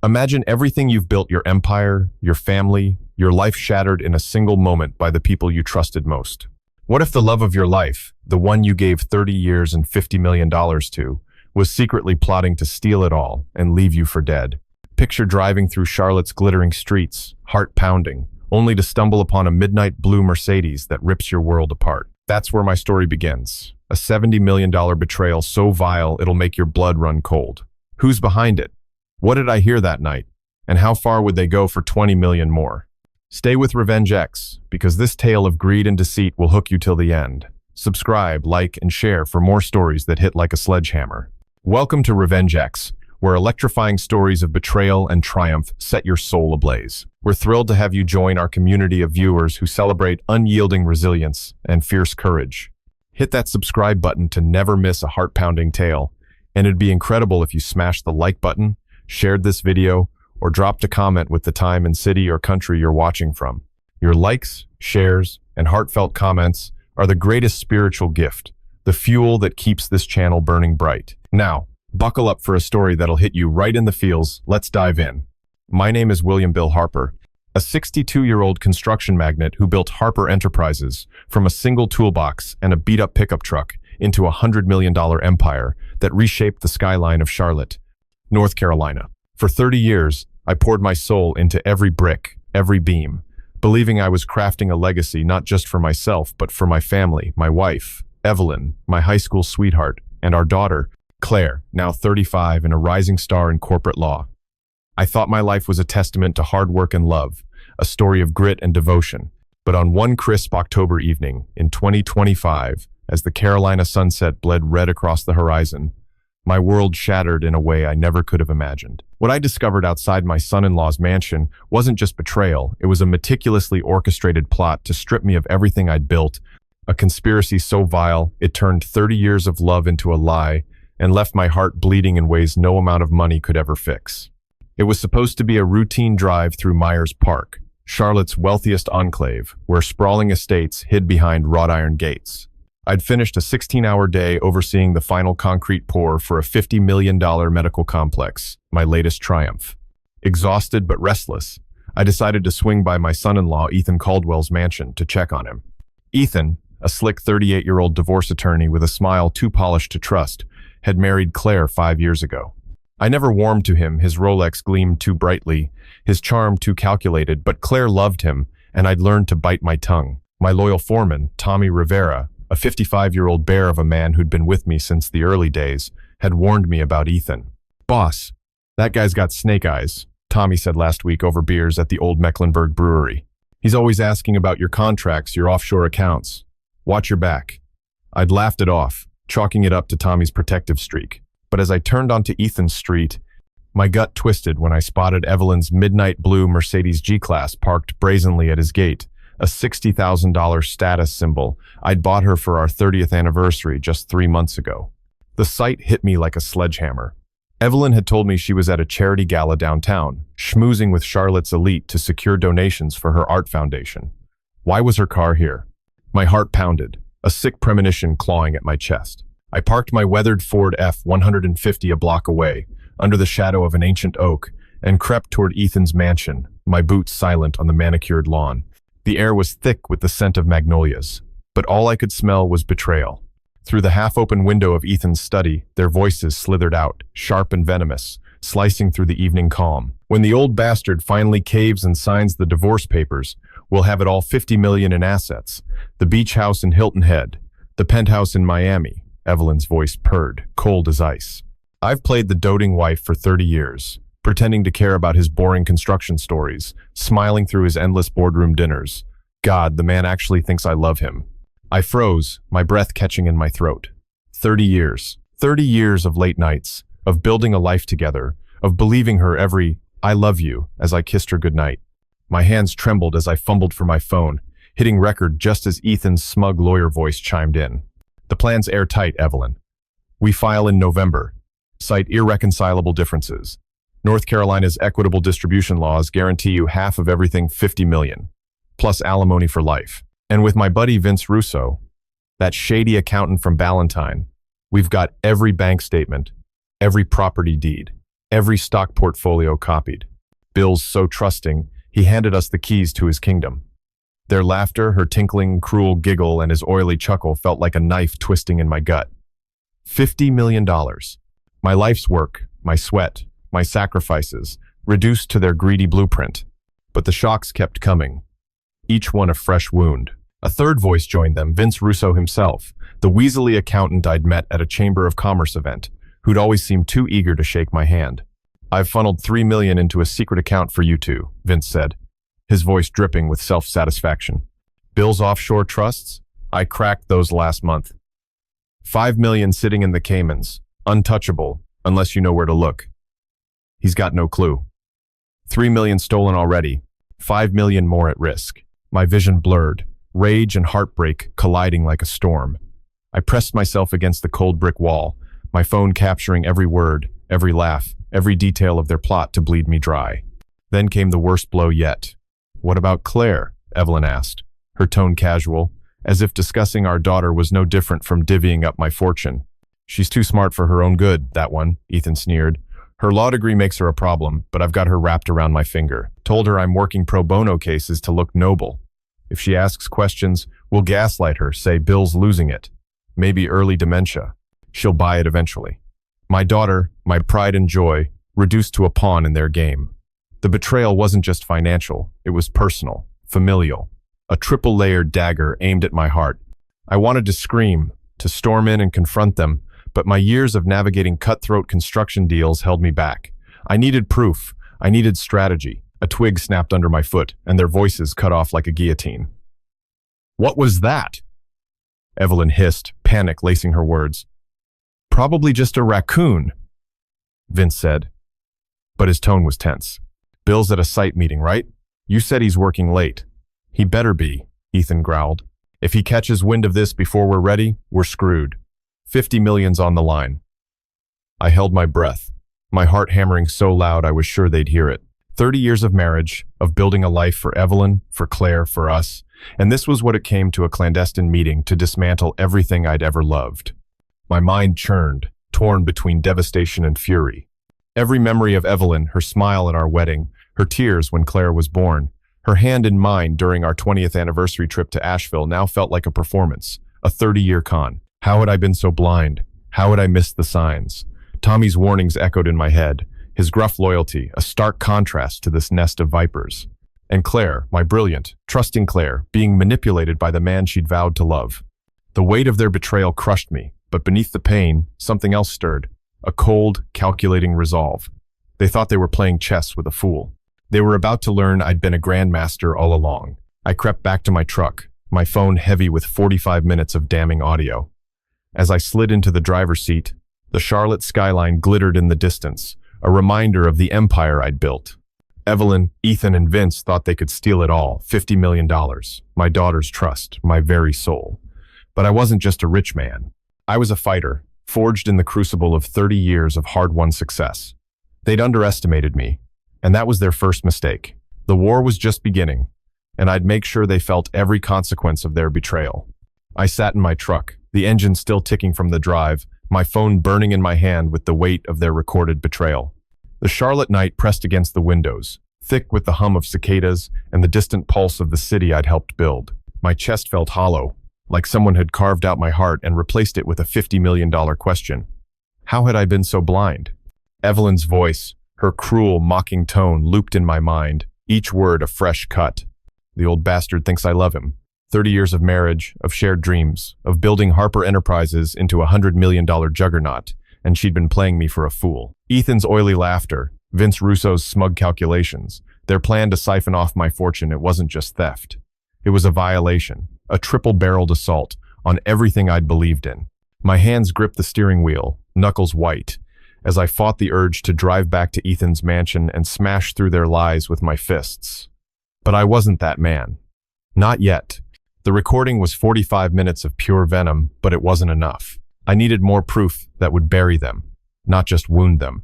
Imagine everything you've built, your empire, your family, your life shattered in a single moment by the people you trusted most. What if the love of your life, the one you gave 30 years and $50 million to, was secretly plotting to steal it all and leave you for dead? Picture driving through Charlotte's glittering streets, heart pounding, only to stumble upon a midnight blue Mercedes that rips your world apart. That's where my story begins. A $70 million betrayal so vile it'll make your blood run cold. Who's behind it? What did I hear that night? And how far would they go for 20 million more? Stay with RevengeX, because this tale of greed and deceit will hook you till the end. Subscribe, like, and share for more stories that hit like a sledgehammer. Welcome to RevengeX, where electrifying stories of betrayal and triumph set your soul ablaze. We're thrilled to have you join our community of viewers who celebrate unyielding resilience and fierce courage. Hit that subscribe button to never miss a heart-pounding tale, and it'd be incredible if you smashed the like button, shared this video, or dropped a comment with the time and city or country you're watching from. Your likes, shares, and heartfelt comments are the greatest spiritual gift, the fuel that keeps this channel burning bright. Now, buckle up for a story that'll hit you right in the feels. Let's dive in. My name is William Bill Harper, a 62-year-old construction magnate who built Harper Enterprises from a single toolbox and a beat-up pickup truck into a $100 million empire that reshaped the skyline of Charlotte, North Carolina. For 30 years, I poured my soul into every brick, every beam, believing I was crafting a legacy not just for myself, but for my family, my wife, Evelyn, my high school sweetheart, and our daughter, Claire, now 35 and a rising star in corporate law. I thought my life was a testament to hard work and love, a story of grit and devotion. But on one crisp October evening in 2025, as the Carolina sunset bled red across the horizon, my world shattered in a way I never could have imagined. What I discovered outside my son-in-law's mansion wasn't just betrayal, it was a meticulously orchestrated plot to strip me of everything I'd built, a conspiracy so vile it turned 30 years of love into a lie and left my heart bleeding in ways no amount of money could ever fix. It was supposed to be a routine drive through Myers Park, Charlotte's wealthiest enclave, where sprawling estates hid behind wrought iron gates. I'd finished a 16-hour day overseeing the final concrete pour for a $50 million medical complex, my latest triumph. Exhausted but restless, I decided to swing by my son-in-law Ethan Caldwell's mansion to check on him. Ethan, a slick 38-year-old divorce attorney with a smile too polished to trust, had married Claire 5 years ago. I never warmed to him, his Rolex gleamed too brightly, his charm too calculated, but Claire loved him, and I'd learned to bite my tongue. My loyal foreman, Tommy Rivera, a 55-year-old bear of a man who'd been with me since the early days, had warned me about Ethan. "Boss, that guy's got snake eyes," Tommy said last week over beers at the Old Mecklenburg Brewery. "He's always asking about your contracts, your offshore accounts. Watch your back." I'd laughed it off, chalking it up to Tommy's protective streak. But as I turned onto Ethan's street, my gut twisted when I spotted Evelyn's midnight blue Mercedes G-Class parked brazenly at his gate, a $60,000 status symbol I'd bought her for our 30th anniversary just 3 months ago. The sight hit me like a sledgehammer. Evelyn had told me she was at a charity gala downtown, schmoozing with Charlotte's elite to secure donations for her art foundation. Why was her car here? My heart pounded, a sick premonition clawing at my chest. I parked my weathered Ford F-150 a block away, under the shadow of an ancient oak, and crept toward Ethan's mansion, my boots silent on the manicured lawn. The air was thick with the scent of magnolias, but all I could smell was betrayal. Through the half-open window of Ethan's study, their voices slithered out, sharp and venomous, slicing through the evening calm. "When the old bastard finally caves and signs the divorce papers, we'll have it all $50 million in assets. The beach house in Hilton Head, the penthouse in Miami," Evelyn's voice purred, cold as ice. "I've played the doting wife for 30 years. Pretending to care about his boring construction stories, smiling through his endless boardroom dinners. God, the man actually thinks I love him." I froze, my breath catching in my throat. 30 years. 30 years of late nights, of building a life together, of believing her every "I love you" as I kissed her goodnight. My hands trembled as I fumbled for my phone, hitting record just as Ethan's smug lawyer voice chimed in. "The plan's airtight, Evelyn. We file in November. Cite irreconcilable differences. North Carolina's equitable distribution laws guarantee you half of everything $50 million, plus alimony for life. And with my buddy Vince Russo, that shady accountant from Ballantyne, we've got every bank statement, every property deed. Every stock portfolio copied. Bill's so trusting, he handed us the keys to his kingdom. Their laughter, her tinkling, cruel giggle, and his oily chuckle felt like a knife twisting in my gut. $50 million. My life's work, my sweat, my sacrifices, reduced to their greedy blueprint. But the shocks kept coming, each one a fresh wound. A third voice joined them, Vince Russo himself, the weaselly accountant I'd met at a Chamber of Commerce event, who'd always seemed too eager to shake my hand. "I've funneled $3 million into a secret account for you two," Vince said, his voice dripping with self-satisfaction. "Bill's offshore trusts? I cracked those last month. $5 million sitting in the Caymans, untouchable, unless you know where to look." He's got no clue. $3 million stolen already, $5 million more at risk. My vision blurred, rage and heartbreak colliding like a storm. I pressed myself against the cold brick wall, my phone capturing every word, every laugh, every detail of their plot to bleed me dry. Then came the worst blow yet. "What about Claire?" Evelyn asked, her tone casual, as if discussing our daughter was no different from divvying up my fortune. "She's too smart for her own good, that one," Ethan sneered. "Her law degree makes her a problem, but I've got her wrapped around my finger. Told her I'm working pro bono cases to look noble. If she asks questions, we'll gaslight her, say Bill's losing it. Maybe early dementia. She'll buy it eventually. My daughter, my pride and joy, reduced to a pawn in their game. The betrayal wasn't just financial, it was personal, familial. A triple-layered dagger aimed at my heart. I wanted to scream, to storm in and confront them, but my years of navigating cutthroat construction deals held me back. I needed proof. I needed strategy. A twig snapped under my foot, and their voices cut off like a guillotine. "What was that?" Evelyn hissed, panic lacing her words. "Probably just a raccoon," Vince said, but his tone was tense. "Bill's at a site meeting, right? You said he's working late." "He better be," Ethan growled. "If he catches wind of this before we're ready, we're screwed. 50 million's on the line." I held my breath, my heart hammering so loud I was sure they'd hear it. 30 years of marriage, of building a life for Evelyn, for Claire, for us, and this was what it came to a clandestine meeting to dismantle everything I'd ever loved. My mind churned, torn between devastation and fury. Every memory of Evelyn, her smile at our wedding, her tears when Claire was born, her hand in mine during our 20th anniversary trip to Asheville now felt like a performance, a 30-year con. How had I been so blind? How had I missed the signs? Tommy's warnings echoed in my head, his gruff loyalty, a stark contrast to this nest of vipers. And Claire, my brilliant, trusting Claire, being manipulated by the man she'd vowed to love. The weight of their betrayal crushed me, but beneath the pain, something else stirred, a cold, calculating resolve. They thought they were playing chess with a fool. They were about to learn I'd been a grandmaster all along. I crept back to my truck, my phone heavy with 45 minutes of damning audio. As I slid into the driver's seat, the Charlotte skyline glittered in the distance, a reminder of the empire I'd built. Evelyn, Ethan, and Vince thought they could steal it all, $50 million, my daughter's trust, my very soul. But I wasn't just a rich man. I was a fighter, forged in the crucible of 30 years of hard-won success. They'd underestimated me, and that was their first mistake. The war was just beginning, and I'd make sure they felt every consequence of their betrayal. I sat in my truck, the engine still ticking from the drive, my phone burning in my hand with the weight of their recorded betrayal. The Charlotte night pressed against the windows, thick with the hum of cicadas and the distant pulse of the city I'd helped build. My chest felt hollow, like someone had carved out my heart and replaced it with a $50 million question. How had I been so blind? Evelyn's voice, her cruel, mocking tone looped in my mind, each word a fresh cut. The old bastard thinks I love him. 30 years of marriage, of shared dreams, of building Harper Enterprises into a $100 million juggernaut, and she'd been playing me for a fool. Ethan's oily laughter, Vince Russo's smug calculations, their plan to siphon off my fortune, it wasn't just theft. It was a violation, a triple-barreled assault on everything I'd believed in. My hands gripped the steering wheel, knuckles white, as I fought the urge to drive back to Ethan's mansion and smash through their lies with my fists. But I wasn't that man. Not yet. The recording was 45 minutes of pure venom, but it wasn't enough. I needed more proof that would bury them, not just wound them.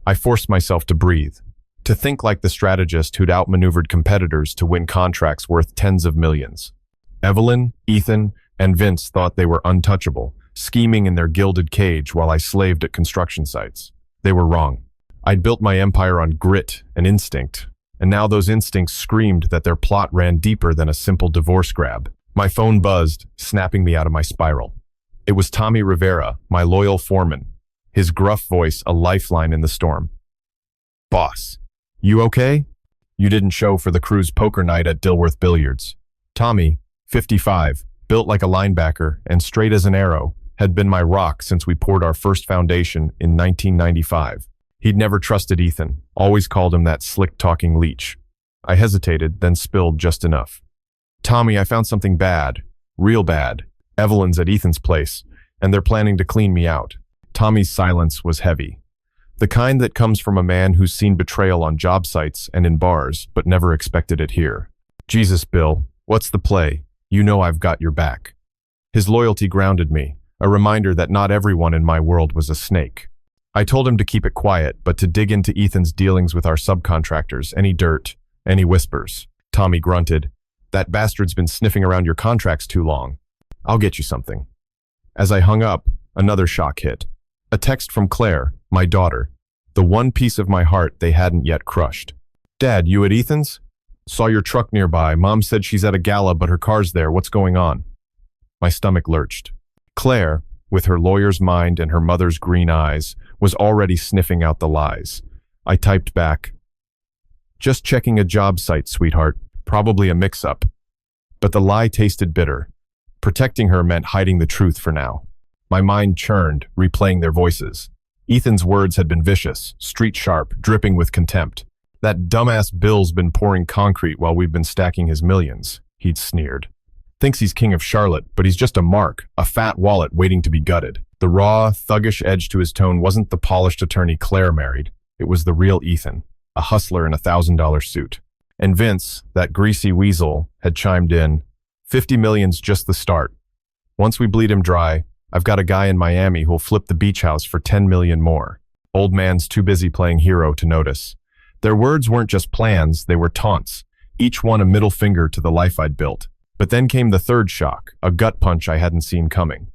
I forced myself to breathe, to think like the strategist who'd outmaneuvered competitors to win contracts worth tens of millions. Evelyn, Ethan, and Vince thought they were untouchable, scheming in their gilded cage while I slaved at construction sites. They were wrong. I'd built my empire on grit and instinct, and now those instincts screamed that their plot ran deeper than a simple divorce grab. My phone buzzed, snapping me out of my spiral. It was Tommy Rivera, my loyal foreman, his gruff voice a lifeline in the storm. "Boss, you okay? You didn't show for the crew's poker night at Dilworth Billiards." Tommy, 55, built like a linebacker and straight as an arrow, had been my rock since we poured our first foundation in 1995. He'd never trusted Ethan, always called him that slick-talking leech. I hesitated, then spilled just enough. "Tommy, I found something bad. Real bad. Evelyn's at Ethan's place, and they're planning to clean me out." Tommy's silence was heavy. The kind that comes from a man who's seen betrayal on job sites and in bars, but never expected it here. "Jesus, Bill, what's the play? You know I've got your back." His loyalty grounded me, a reminder that not everyone in my world was a snake. I told him to keep it quiet, but to dig into Ethan's dealings with our subcontractors, any dirt, any whispers. Tommy grunted. "That bastard's been sniffing around your contracts too long. I'll get you something." As I hung up, another shock hit. A text from Claire, my daughter, the one piece of my heart they hadn't yet crushed. "Dad, you at Ethan's? Saw your truck nearby. Mom said she's at a gala, but her car's there. What's going on?" My stomach lurched. Claire, with her lawyer's mind and her mother's green eyes, was already sniffing out the lies. I typed back, "Just checking a job site, sweetheart. Probably a mix-up." But the lie tasted bitter. Protecting her meant hiding the truth for now. My mind churned, replaying their voices. Ethan's words had been vicious, street-sharp, dripping with contempt. "That dumbass Bill's been pouring concrete while we've been stacking his millions," he'd sneered. "Thinks he's king of Charlotte, but he's just a mark, a fat wallet waiting to be gutted." The raw, thuggish edge to his tone wasn't the polished attorney Claire married. It was the real Ethan, a hustler in a $1,000 suit. And Vince, that greasy weasel, had chimed in, "50 million's just the start. Once we bleed him dry, I've got a guy in Miami who'll flip the beach house for 10 million more." Old man's too busy playing hero to notice. Their words weren't just plans, they were taunts, each one a middle finger to the life I'd built. But then came the third shock, a gut punch I hadn't seen coming.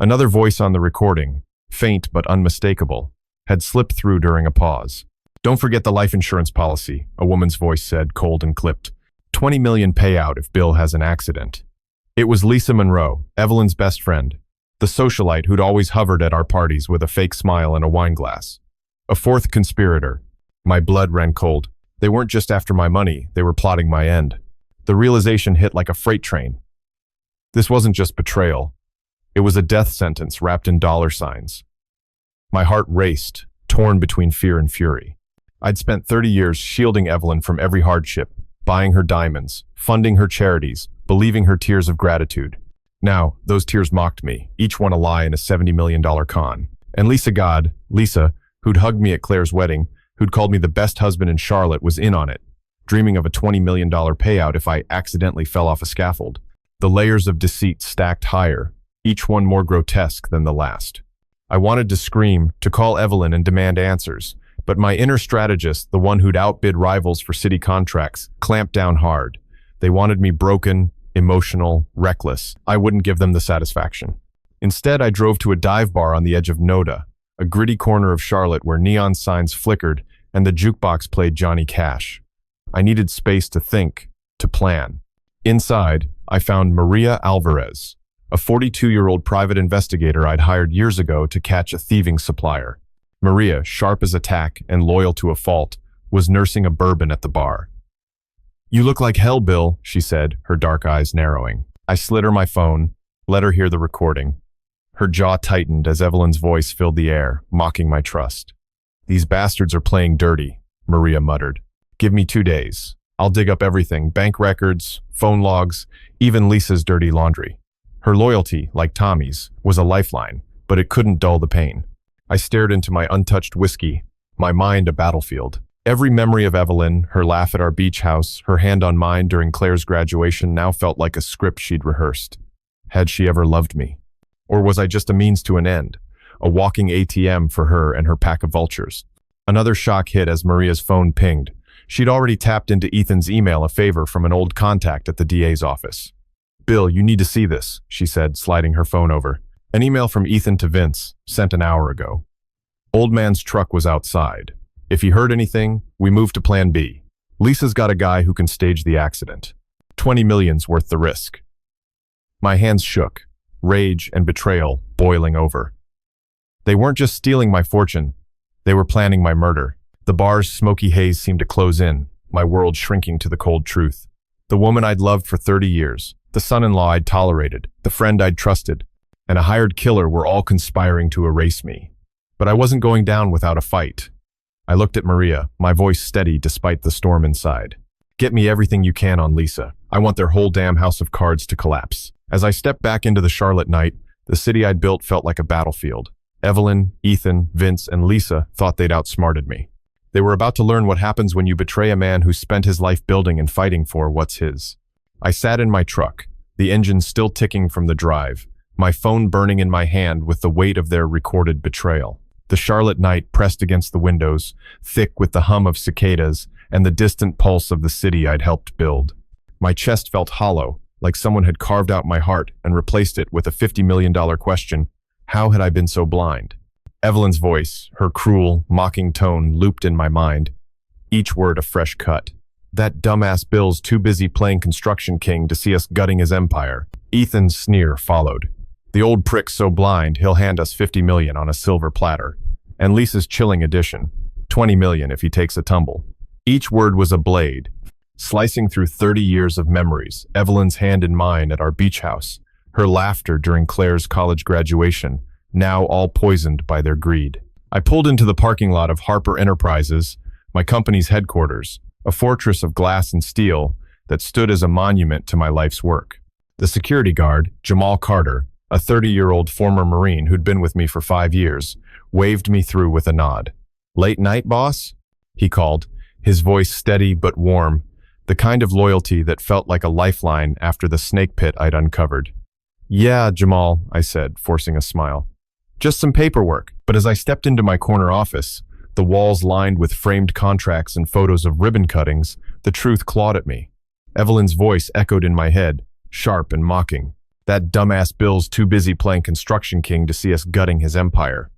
Another voice on the recording, faint but unmistakable, had slipped through during a pause. "Don't forget the life insurance policy," a woman's voice said, cold and clipped. 20 million payout if Bill has an accident. It was Lisa Monroe, Evelyn's best friend, the socialite who'd always hovered at our parties with a fake smile and a wine glass. A fourth conspirator. My blood ran cold. They weren't just after my money, they were plotting my end. The realization hit like a freight train. This wasn't just betrayal. It was a death sentence wrapped in dollar signs. My heart raced, torn between fear and fury. I'd spent 30 years shielding Evelyn from every hardship, buying her diamonds, funding her charities, believing her tears of gratitude. Now, those tears mocked me, each one a lie in a $70 million con. And Lisa, who'd hugged me at Claire's wedding, who'd called me the best husband in Charlotte, was in on it, dreaming of a $20 million payout if I accidentally fell off a scaffold. The layers of deceit stacked higher, each one more grotesque than the last. I wanted to scream, to call Evelyn and demand answers, but my inner strategist, the one who'd outbid rivals for city contracts, clamped down hard. They wanted me broken, emotional, reckless. I wouldn't give them the satisfaction. Instead, I drove to a dive bar on the edge of Noda, a gritty corner of Charlotte where neon signs flickered and the jukebox played Johnny Cash. I needed space to think, to plan. Inside, I found Maria Alvarez, a 42-year-old private investigator I'd hired years ago to catch a thieving supplier. Maria, sharp as a tack and loyal to a fault, was nursing a bourbon at the bar. "You look like hell, Bill," she said, her dark eyes narrowing. I slid her my phone, let her hear the recording. Her jaw tightened as Evelyn's voice filled the air, mocking my trust. "These bastards are playing dirty," Maria muttered. "Give me 2 days. I'll dig up everything, bank records, phone logs, even Lisa's dirty laundry." Her loyalty, like Tommy's, was a lifeline, but it couldn't dull the pain. I stared into my untouched whiskey, my mind a battlefield. Every memory of Evelyn, her laugh at our beach house, her hand on mine during Claire's graduation now felt like a script she'd rehearsed. Had she ever loved me? Or was I just a means to an end, a walking ATM for her and her pack of vultures? Another shock hit as Maria's phone pinged. She'd already tapped into Ethan's email a favor from an old contact at the DA's office. "Bill, you need to see this," she said, sliding her phone over. An email from Ethan to Vince, sent an hour ago. Old man's truck was outside, If he heard anything, we moved to plan B. Lisa's got a guy who can stage the accident. 20 million's worth the risk. My hands shook, rage and betrayal boiling over. They weren't just stealing my fortune, they were planning my murder. The bar's smoky haze seemed to close in, my world shrinking to the cold truth. The woman I'd loved for 30 years, the son-in-law I'd tolerated, the friend I'd trusted, and a hired killer were all conspiring to erase me. But I wasn't going down without a fight. I looked at Maria, my voice steady despite the storm inside. Get me everything you can on Lisa. I want their whole damn house of cards to collapse. As I stepped back into the Charlotte night, the city I'd built felt like a battlefield. Evelyn, Ethan, Vince, and Lisa thought they'd outsmarted me. They were about to learn what happens when you betray a man who spent his life building and fighting for what's his. I sat in my truck, the engine still ticking from the drive, my phone burning in my hand with the weight of their recorded betrayal. The Charlotte night pressed against the windows, thick with the hum of cicadas and the distant pulse of the city I'd helped build. My chest felt hollow, like someone had carved out my heart and replaced it with a $50 million question. How had I been so blind? Evelyn's voice, her cruel, mocking tone looped in my mind, each word a fresh cut. That dumbass Bill's too busy playing construction king to see us gutting his empire. Ethan's sneer followed. The old prick's so blind, he'll hand us 50 million on a silver platter. And Lisa's chilling addition, 20 million if he takes a tumble. Each word was a blade, slicing through 30 years of memories, Evelyn's hand in mine at our beach house, her laughter during Claire's college graduation, now all poisoned by their greed. I pulled into the parking lot of Harper Enterprises, my company's headquarters, a fortress of glass and steel that stood as a monument to my life's work. The security guard, Jamal Carter, a 30-year-old former Marine who'd been with me for 5 years, waved me through with a nod. "Late night, boss?" he called, his voice steady but warm, the kind of loyalty that felt like a lifeline after the snake pit I'd uncovered. "Yeah, Jamal," I said, forcing a smile. "Just some paperwork." But as I stepped into my corner office, the walls lined with framed contracts and photos of ribbon cuttings, the truth clawed at me. Evelyn's voice echoed in my head, sharp and mocking. That dumbass Bill's too busy playing construction king to see us gutting his empire.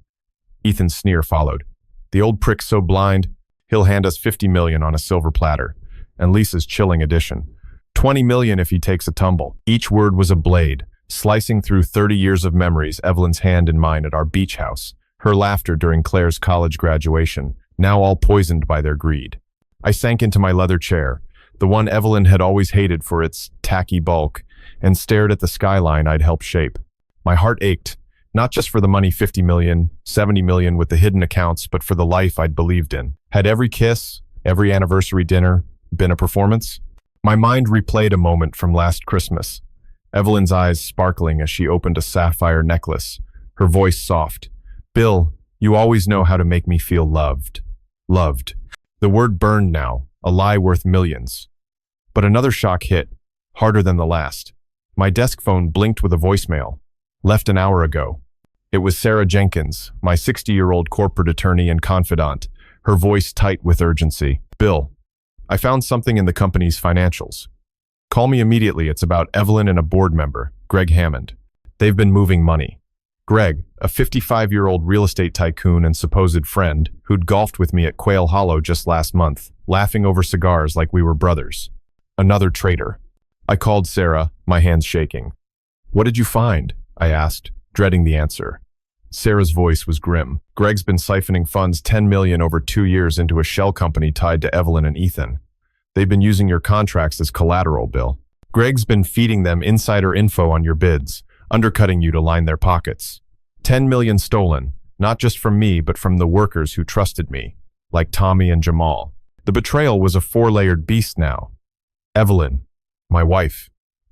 Ethan's sneer followed. The old prick's so blind, he'll hand us 50 million on a silver platter. And Lisa's chilling addition, 20 million if he takes a tumble. Each word was a blade, slicing through 30 years of memories, Evelyn's hand in mine at our beach house, her laughter during Claire's college graduation, now all poisoned by their greed. I sank into my leather chair, the one Evelyn had always hated for its tacky bulk, and stared at the skyline I'd helped shape. My heart ached, not just for the money, 50 million, 70 million with the hidden accounts, but for the life I'd believed in. Had every kiss, every anniversary dinner, been a performance? My mind replayed a moment from last Christmas, Evelyn's eyes sparkling as she opened a sapphire necklace, her voice soft. "Bill, you always know how to make me feel loved." Loved. The word burned now, a lie worth millions. But another shock hit, harder than the last. My desk phone blinked with a voicemail, left an hour ago. It was Sarah Jenkins, my 60-year-old corporate attorney and confidant, her voice tight with urgency. "Bill, I found something in the company's financials. Call me immediately. It's about Evelyn and a board member, Greg Hammond. They've been moving money." Greg, a 55-year-old real estate tycoon and supposed friend, who'd golfed with me at Quail Hollow just last month, laughing over cigars like we were brothers. Another traitor. I called Sarah, my hands shaking. "What did you find?" I asked, dreading the answer. Sarah's voice was grim. "Greg's been siphoning funds 10 million over 2 years into a shell company tied to Evelyn and Ethan. They've been using your contracts as collateral, Bill. Greg's been feeding them insider info on your bids, undercutting you to line their pockets. 10 million stolen, not just from me, but from the workers who trusted me, like Tommy and Jamal. The betrayal was a 4-layered beast now. Evelyn, my wife.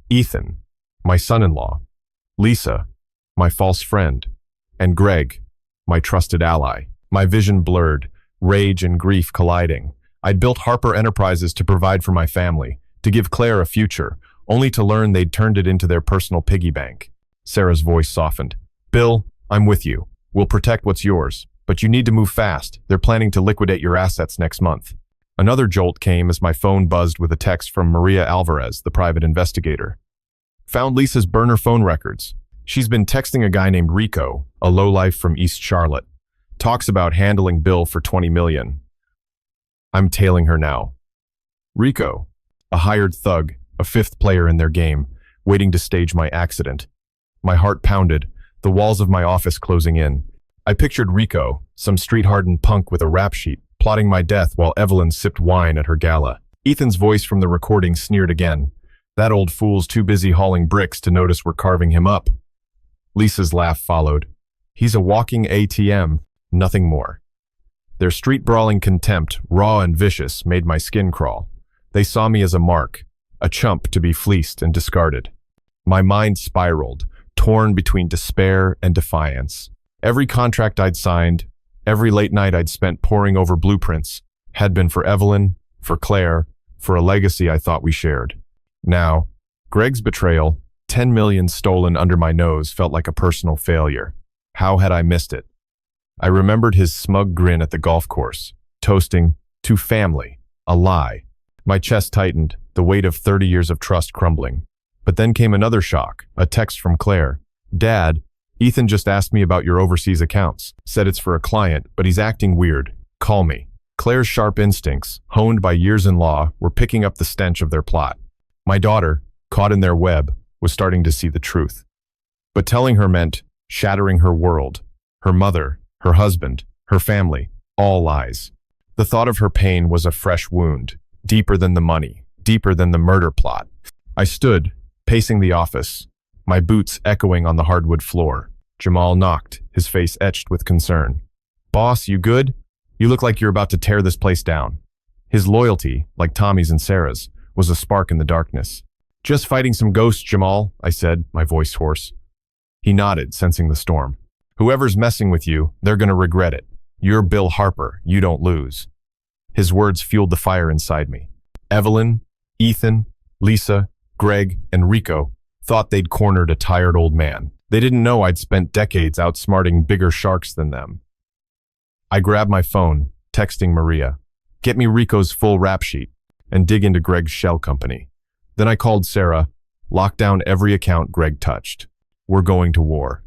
Ethan, my son-in-law. Lisa, my false friend. And Greg, my trusted ally. My vision blurred, rage and grief colliding. I'd built Harper Enterprises to provide for my family, to give Claire a future, only to learn they'd turned it into their personal piggy bank. Sarah's voice softened. "Bill, I'm with you. We'll protect what's yours. But you need to move fast. They're planning to liquidate your assets next month." Another jolt came as my phone buzzed with a text from Maria Alvarez, the private investigator. "Found Lisa's burner phone records. She's been texting a guy named Rico, a lowlife from East Charlotte. Talks about handling Bill for 20 million. I'm tailing her now. Rico, a hired thug, a fifth player in their game, waiting to stage my accident. My heart pounded, the walls of my office closing in. I pictured Rico, some street-hardened punk with a rap sheet, plotting my death while Evelyn sipped wine at her gala. Ethan's voice from the recording sneered again. That old fool's too busy hauling bricks to notice we're carving him up. Lisa's laugh followed. He's a walking ATM, nothing more. Their street-brawling contempt, raw and vicious, made my skin crawl. They saw me as a mark, a chump to be fleeced and discarded. My mind spiraled, torn between despair and defiance. Every contract I'd signed, every late night I'd spent poring over blueprints, had been for Evelyn, for Claire, for a legacy I thought we shared. Now, Greg's betrayal, 10 million stolen under my nose, felt like a personal failure. How had I missed it? I remembered his smug grin at the golf course, toasting, to family, a lie. My chest tightened, the weight of 30 years of trust crumbling. But then came another shock, a text from Claire. Dad, Ethan just asked me about your overseas accounts, said it's for a client, but he's acting weird. Call me. Claire's sharp instincts, honed by years in law, were picking up the stench of their plot. My daughter, caught in their web, was starting to see the truth. But telling her meant shattering her world, her mother, her husband, her family, all lies. The thought of her pain was a fresh wound, deeper than the money, deeper than the murder plot. I stood, pacing the office, my boots echoing on the hardwood floor. Jamal knocked, his face etched with concern. Boss, you good? You look like you're about to tear this place down. His loyalty, like Tommy's and Sarah's, was a spark in the darkness. Just fighting some ghosts, Jamal, I said, my voice hoarse. He nodded, sensing the storm. Whoever's messing with you, they're gonna regret it. You're Bill Harper, you don't lose. His words fueled the fire inside me. Evelyn, Ethan, Lisa, Greg, and Rico thought they'd cornered a tired old man. They didn't know I'd spent decades outsmarting bigger sharks than them. I grabbed my phone, texting Maria, "Get me Rico's full rap sheet," and dig into Greg's shell company. Then I called Sarah, locked down every account Greg touched. We're going to war.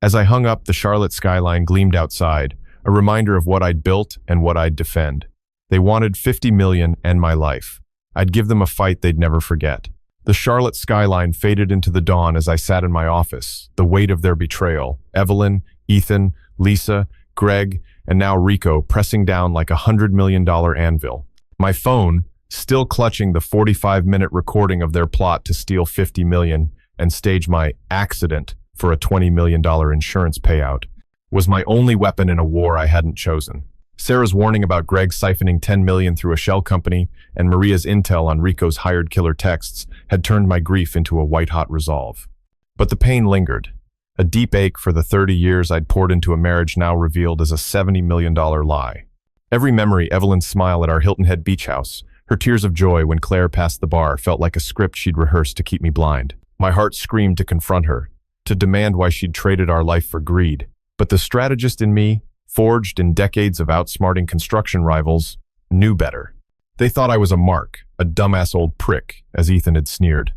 As I hung up, the Charlotte skyline gleamed outside, a reminder of what I'd built and what I'd defend. They wanted 50 million and my life. I'd give them a fight they'd never forget. The Charlotte skyline faded into the dawn as I sat in my office, the weight of their betrayal. Evelyn, Ethan, Lisa, Greg, and now Rico pressing down like $100 million anvil. My phone, still clutching the 45-minute recording of their plot to steal 50 million and stage my accident for a $20 million insurance payout, was my only weapon in a war I hadn't chosen. Sarah's warning about Greg siphoning 10 million through a shell company and Maria's intel on Rico's hired killer texts had turned my grief into a white-hot resolve. But the pain lingered, a deep ache for the 30 years I'd poured into a marriage now revealed as a $70 million lie. Every memory, Evelyn's smile at our Hilton Head beach house, her tears of joy when Claire passed the bar, felt like a script she'd rehearsed to keep me blind. My heart screamed to confront her, to demand why she'd traded our life for greed. But the strategist in me, forged in decades of outsmarting construction rivals, knew better. They thought I was a mark, a dumbass old prick, as Ethan had sneered.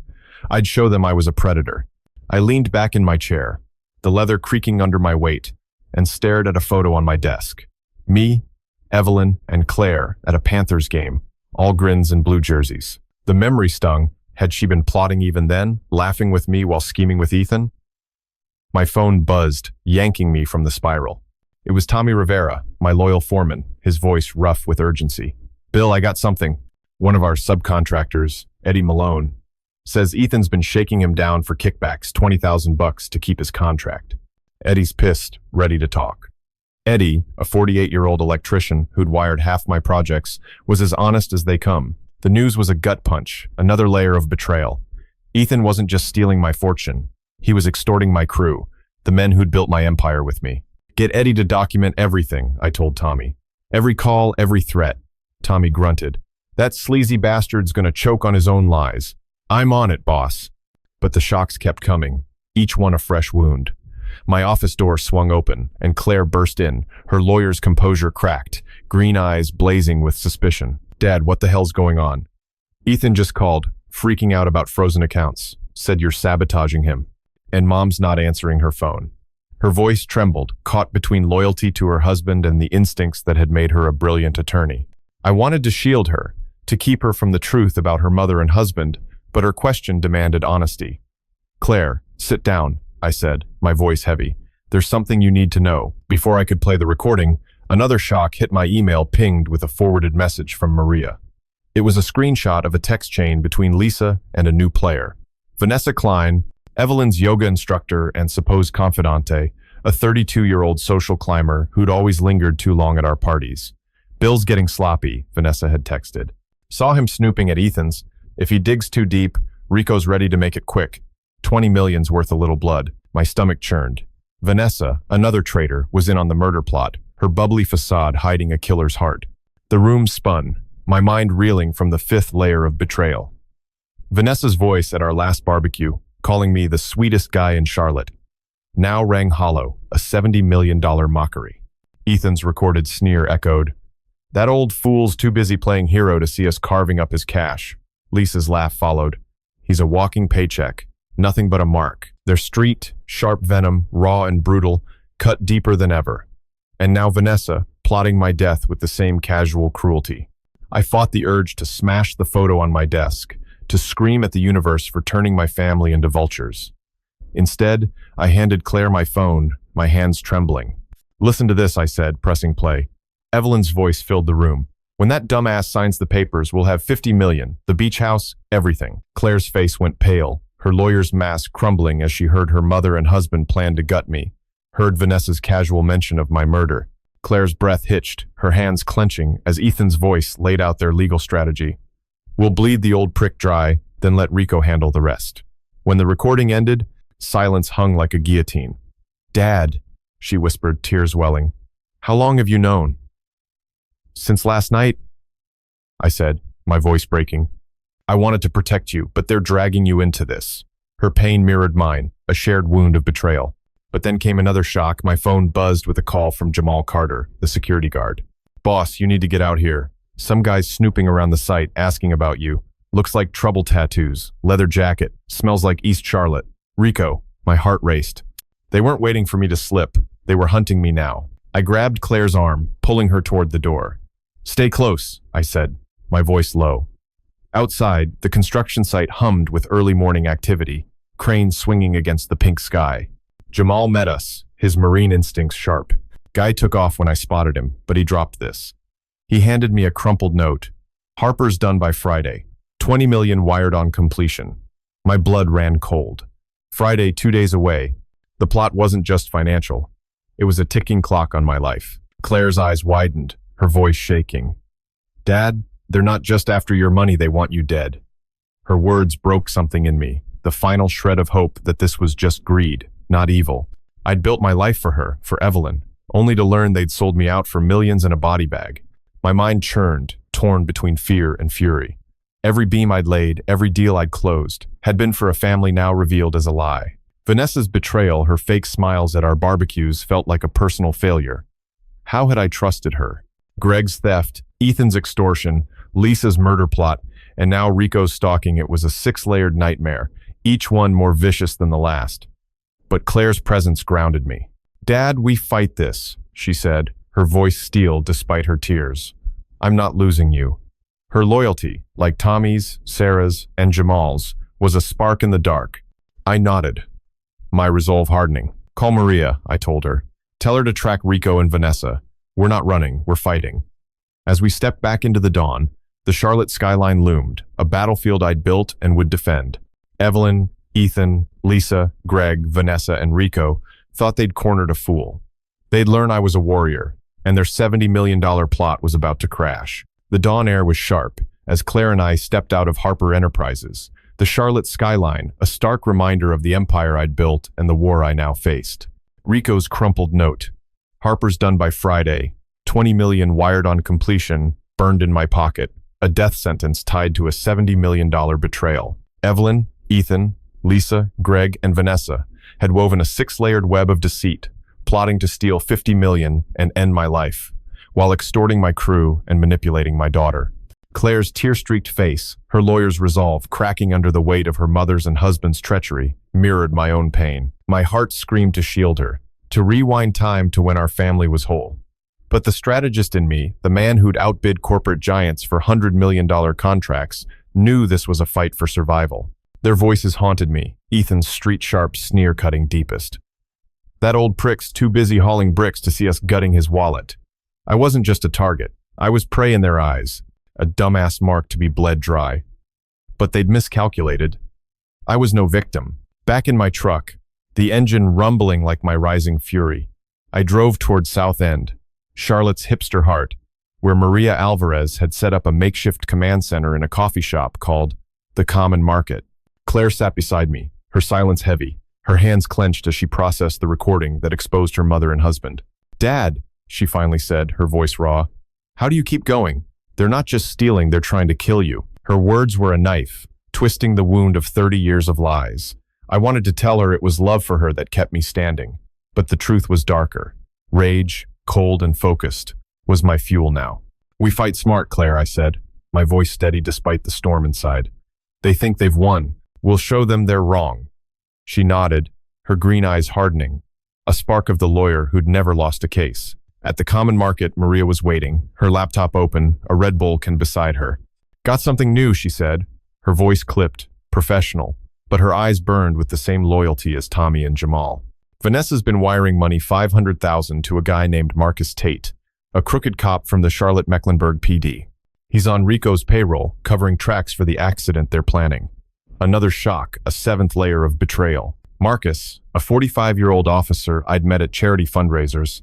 I'd show them I was a predator. I leaned back in my chair, the leather creaking under my weight, and stared at a photo on my desk. Me, Evelyn, and Claire at a Panthers game, all grins and blue jerseys. The memory stung. Had she been plotting even then, laughing with me while scheming with Ethan? My phone buzzed, yanking me from the spiral. It was Tommy Rivera, my loyal foreman, his voice rough with urgency. "Bill, I got something. One of our subcontractors, Eddie Malone, says Ethan's been shaking him down for kickbacks, $20,000 to keep his contract." Eddie's pissed, ready to talk. Eddie, a 48-year-old electrician who'd wired half my projects, was as honest as they come. The news was a gut punch, another layer of betrayal. Ethan wasn't just stealing my fortune. He was extorting my crew, the men who'd built my empire with me. "Get Eddie to document everything," I told Tommy. "Every call, every threat." Tommy grunted. "That sleazy bastard's gonna choke on his own lies." "I'm on it, boss." But the shocks kept coming, each one a fresh wound. My office door swung open, and Claire burst in, her lawyer's composure cracked, green eyes blazing with suspicion. "Dad, what the hell's going on?" "Ethan just called, freaking out about frozen accounts. Said you're sabotaging him." And Mom's not answering her phone. Her voice trembled, caught between loyalty to her husband and the instincts that had made her a brilliant attorney. I wanted to shield her, to keep her from the truth about her mother and husband, but her question demanded honesty. "Claire, sit down," I said, my voice heavy. "There's something you need to know." Before I could play the recording, another shock hit my email, pinged with a forwarded message from Maria. It was a screenshot of a text chain between Lisa and a new player. Vanessa Klein, Evelyn's yoga instructor and supposed confidante, a 32-year-old social climber who'd always lingered too long at our parties. "Bill's getting sloppy," Vanessa had texted. "Saw him snooping at Ethan's. If he digs too deep, Rico's ready to make it quick. 20 million's worth a little blood." My stomach churned. Vanessa, another traitor, was in on the murder plot, her bubbly facade hiding a killer's heart. The room spun, my mind reeling from the fifth layer of betrayal. Vanessa's voice at our last barbecue, calling me the sweetest guy in Charlotte, now rang hollow, a $70 million mockery. Ethan's recorded sneer echoed, "That old fool's too busy playing hero to see us carving up his cash." Lisa's laugh followed. "He's a walking paycheck, nothing but a mark." Their street, sharp venom, raw and brutal, cut deeper than ever. And now Vanessa, plotting my death with the same casual cruelty. I fought the urge to smash the photo on my desk, to scream at the universe for turning my family into vultures. Instead, I handed Claire my phone, my hands trembling. "Listen to this," I said, pressing play. Evelyn's voice filled the room. "When that dumbass signs the papers, we'll have 50 million, the beach house, everything." Claire's face went pale, her lawyer's mask crumbling as she heard her mother and husband plan to gut me, heard Vanessa's casual mention of my murder. Claire's breath hitched, her hands clenching as Ethan's voice laid out their legal strategy. "We'll bleed the old prick dry, then let Rico handle the rest." When the recording ended, silence hung like a guillotine. "Dad," she whispered, tears welling, "how long have you known?" "Since last night," I said, my voice breaking. "I wanted to protect you, but they're dragging you into this." Her pain mirrored mine, a shared wound of betrayal. But then came another shock. My phone buzzed with a call from Jamal Carter, the security guard. "Boss, you need to get out here. Some guy's snooping around the site, asking about you. Looks like trouble tattoos, leather jacket, smells like East Charlotte. Rico." My heart raced. They weren't waiting for me to slip. They were hunting me now. I grabbed Claire's arm, pulling her toward the door. "Stay close," I said, my voice low. Outside, the construction site hummed with early morning activity, cranes swinging against the pink sky. Jamal met us, his marine instincts sharp. Guy took off when I spotted him, but he dropped this. He handed me a crumpled note. "Harper's done by Friday. 20 million wired on completion." My blood ran cold. Friday, 2 days away. The plot wasn't just financial. It was a ticking clock on my life. Claire's eyes widened, her voice shaking. "Dad, they're not just after your money, they want you dead." Her words broke something in me, the final shred of hope that this was just greed, not evil. I'd built my life for her, for Evelyn, only to learn they'd sold me out for millions in a body bag. My mind churned, torn between fear and fury. Every beam I'd laid, every deal I'd closed, had been for a family now revealed as a lie. Vanessa's betrayal, her fake smiles at our barbecues, felt like a personal failure. How had I trusted her? Greg's theft, Ethan's extortion, Lisa's murder plot, and now Rico's stalking. It was a 6-layered nightmare, each one more vicious than the last. But Claire's presence grounded me. "Dad, we fight this," she said, her voice steel despite her tears. "I'm not losing you." Her loyalty, like Tommy's, Sarah's, and Jamal's, was a spark in the dark. I nodded, my resolve hardening. "Call Maria," I told her. "Tell her to track Rico and Vanessa. We're not running, we're fighting." As we stepped back into the dawn, the Charlotte skyline loomed, a battlefield I'd built and would defend. Evelyn, Ethan, Lisa, Greg, Vanessa, and Rico thought they'd cornered a fool. They'd learn I was a warrior, and their $70 million plot was about to crash. The dawn air was sharp, as Claire and I stepped out of Harper Enterprises. The Charlotte skyline, a stark reminder of the empire I'd built and the war I now faced. Rico's crumpled note. "Harper's done by Friday. 20 million wired on completion, burned in my pocket. A death sentence tied to a $70 million betrayal." Evelyn, Ethan, Lisa, Greg, and Vanessa had woven a 6-layered web of deceit, plotting to steal 50 million and end my life, while extorting my crew and manipulating my daughter. Claire's tear-streaked face, her lawyer's resolve cracking under the weight of her mother's and husband's treachery, mirrored my own pain. My heart screamed to shield her, to rewind time to when our family was whole. But the strategist in me, the man who'd outbid corporate giants for $100 million contracts, knew this was a fight for survival. Their voices haunted me, Ethan's street-sharp sneer cutting deepest. That old prick's too busy hauling bricks to see us gutting his wallet. I wasn't just a target. I was prey in their eyes, a dumbass mark to be bled dry. But they'd miscalculated. I was no victim. Back in my truck, the engine rumbling like my rising fury, I drove toward South End, Charlotte's hipster heart, where Maria Alvarez had set up a makeshift command center in a coffee shop called the Common Market. Claire sat beside me, her silence heavy, her hands clenched as she processed the recording that exposed her mother and husband. "Dad," she finally said, her voice raw, "how do you keep going? They're not just stealing, they're trying to kill you." Her words were a knife, twisting the wound of 30 years of lies. I wanted to tell her it was love for her that kept me standing, but the truth was darker. Rage, cold and focused, was my fuel now. "We fight smart, Claire," I said, my voice steady despite the storm inside. "They think they've won. We'll show them they're wrong." She nodded, her green eyes hardening, a spark of the lawyer who'd never lost a case. At the Common Market, Maria was waiting, her laptop open, a Red Bull can beside her. "Got something new," she said, her voice clipped, professional, but her eyes burned with the same loyalty as Tommy and Jamal. "Vanessa's been wiring money $500,000 to a guy named Marcus Tate, a crooked cop from the Charlotte-Mecklenburg PD. He's on Rico's payroll, covering tracks for the accident they're planning." Another shock, a seventh layer of betrayal. Marcus, a 45-year-old officer I'd met at charity fundraisers,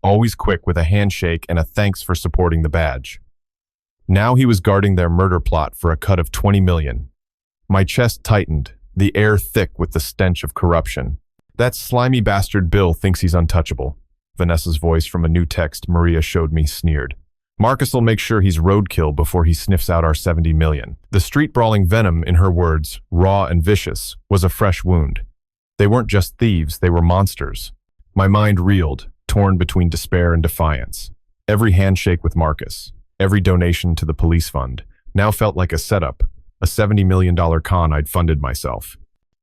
always quick with a handshake and a thanks for supporting the badge. Now he was guarding their murder plot for a cut of $20 million. My chest tightened, the air thick with the stench of corruption. "That slimy bastard Bill thinks he's untouchable," Vanessa's voice from a new text Maria showed me sneered. "Marcus will make sure he's roadkill before he sniffs out our $70 million. The street-brawling venom, in her words, raw and vicious, was a fresh wound. They weren't just thieves, they were monsters. My mind reeled, torn between despair and defiance. Every handshake with Marcus, every donation to the police fund, now felt like a setup, a $70 million con I'd funded myself.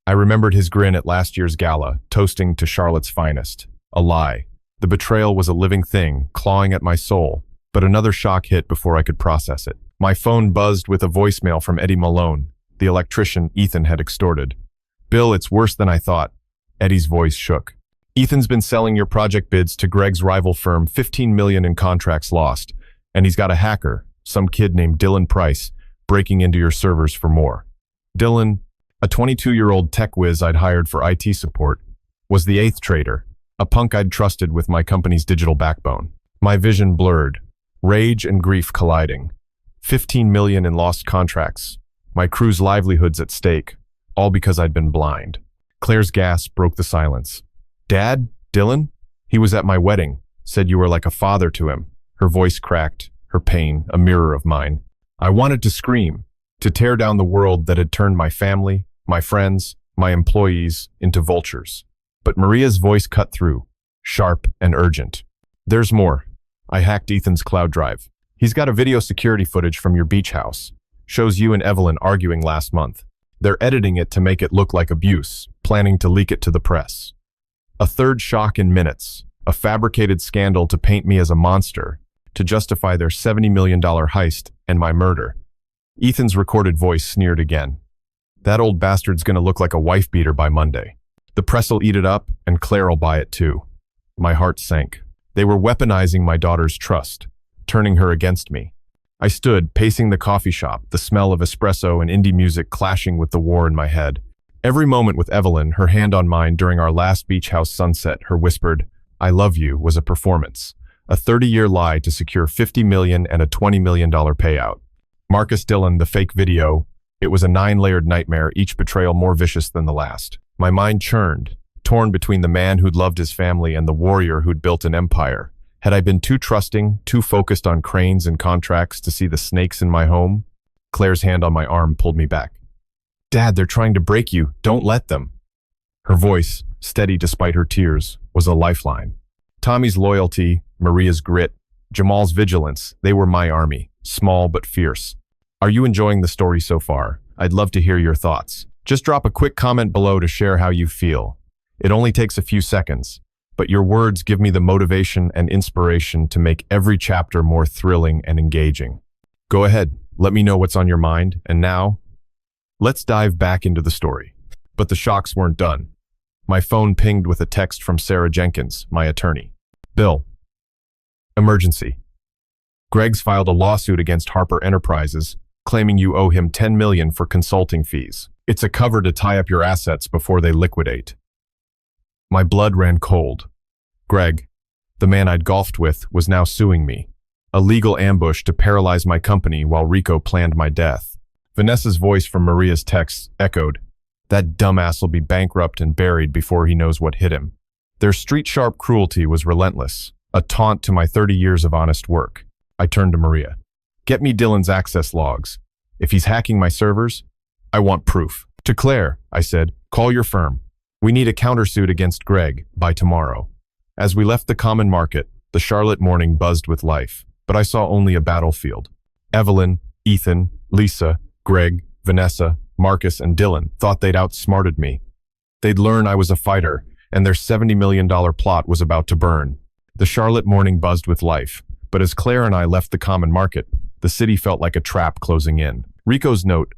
I remembered his grin at last year's gala, toasting to Charlotte's finest. A lie. The betrayal was a living thing, clawing at my soul. But another shock hit before I could process it. My phone buzzed with a voicemail from Eddie Malone, the electrician Ethan had extorted. "Bill, it's worse than I thought." Eddie's voice shook. "Ethan's been selling your project bids to Greg's rival firm, $15 million in contracts lost. And he's got a hacker, some kid named Dylan Price, breaking into your servers for more." Dylan, a 22-year-old tech whiz I'd hired for IT support, was the eighth traitor, a punk I'd trusted with my company's digital backbone. My vision blurred. Rage and grief colliding. $15 million in lost contracts. My crew's livelihoods at stake. All because I'd been blind. Claire's gasp broke the silence. "Dad? Dylan? He was at my wedding. Said you were like a father to him." Her voice cracked, her pain a mirror of mine. I wanted to scream, to tear down the world that had turned my family, my friends, my employees into vultures. But Maria's voice cut through, sharp and urgent. "There's more. I hacked Ethan's cloud drive. He's got a video security footage from your beach house. Shows you and Evelyn arguing last month. They're editing it to make it look like abuse, planning to leak it to the press. A third shock in minutes, a fabricated scandal to paint me as a monster, to justify their $70 million heist and my murder." Ethan's recorded voice sneered again. "That old bastard's gonna look like a wife beater by Monday. The press'll eat it up, and Claire'll buy it too." My heart sank. They were weaponizing my daughter's trust, turning her against me. I stood, pacing the coffee shop, the smell of espresso and indie music clashing with the war in my head. Every moment with Evelyn, her hand on mine during our last beach house sunset, her whispered, "I love you," was a performance. A 30-year lie to secure $50 million and a $20 million payout. Marcus Dillon, the fake video. It was a 9-layered nightmare, each betrayal more vicious than the last. My mind churned, torn between the man who'd loved his family and the warrior who'd built an empire. Had I been too trusting, too focused on cranes and contracts to see the snakes in my home? Claire's hand on my arm pulled me back. "Dad, they're trying to break you. Don't let them." Her voice, steady despite her tears, was a lifeline. Tommy's loyalty, Maria's grit, Jamal's vigilance, they were my army, small but fierce. Are you enjoying the story so far? I'd love to hear your thoughts. Just drop a quick comment below to share how you feel. It only takes a few seconds. but your words give me the motivation and inspiration to make every chapter more thrilling and engaging. Go ahead, let me know what's on your mind, and now, let's dive back into the story. But the shocks weren't done. My phone pinged with a text from Sarah Jenkins, my attorney. Bill. Emergency. Greg's filed a lawsuit against Harper Enterprises, claiming you owe him $10 million for consulting fees. It's a cover to tie up your assets before they liquidate. My blood ran cold. Greg, the man I'd golfed with, was now suing me. A legal ambush to paralyze my company while Rico planned my death. Vanessa's voice from Maria's text echoed, "That dumbass will be bankrupt and buried before he knows what hit him." Their street-sharp cruelty was relentless, a taunt to my 30 years of honest work. I turned to Maria. "Get me Dylan's access logs. If he's hacking my servers, I want proof." To Claire, I said, "Call your firm. We need a countersuit against Greg by tomorrow." As we left the common market, the Charlotte morning buzzed with life, but I saw only a battlefield. Evelyn, Ethan, Lisa, Greg, Vanessa, Marcus, and Dylan thought they'd outsmarted me. They'd learn I was a fighter, and their $70 million plot was about to burn. The Charlotte morning buzzed with life, but as Claire and I left the common market, the city felt like a trap closing in. Rico's note,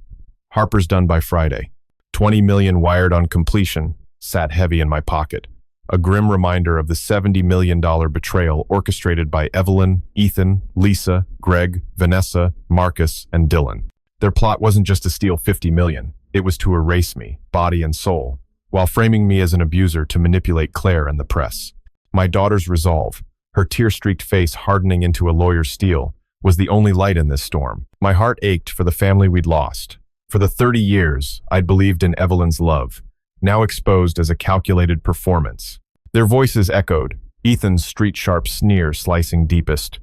"Harper's done by Friday. 20 million wired on completion," sat heavy in my pocket. A grim reminder of the $70 million betrayal orchestrated by Evelyn, Ethan, Lisa, Greg, Vanessa, Marcus, and Dylan. Their plot wasn't just to steal 50 million, it was to erase me, body and soul, while framing me as an abuser to manipulate Claire and the press. My daughter's resolve, her tear-streaked face hardening into a lawyer's steel, was the only light in this storm. My heart ached for the family we'd lost. For the 30 years, I'd believed in Evelyn's love, now exposed as a calculated performance. Their voices echoed, Ethan's street-sharp sneer slicing deepest.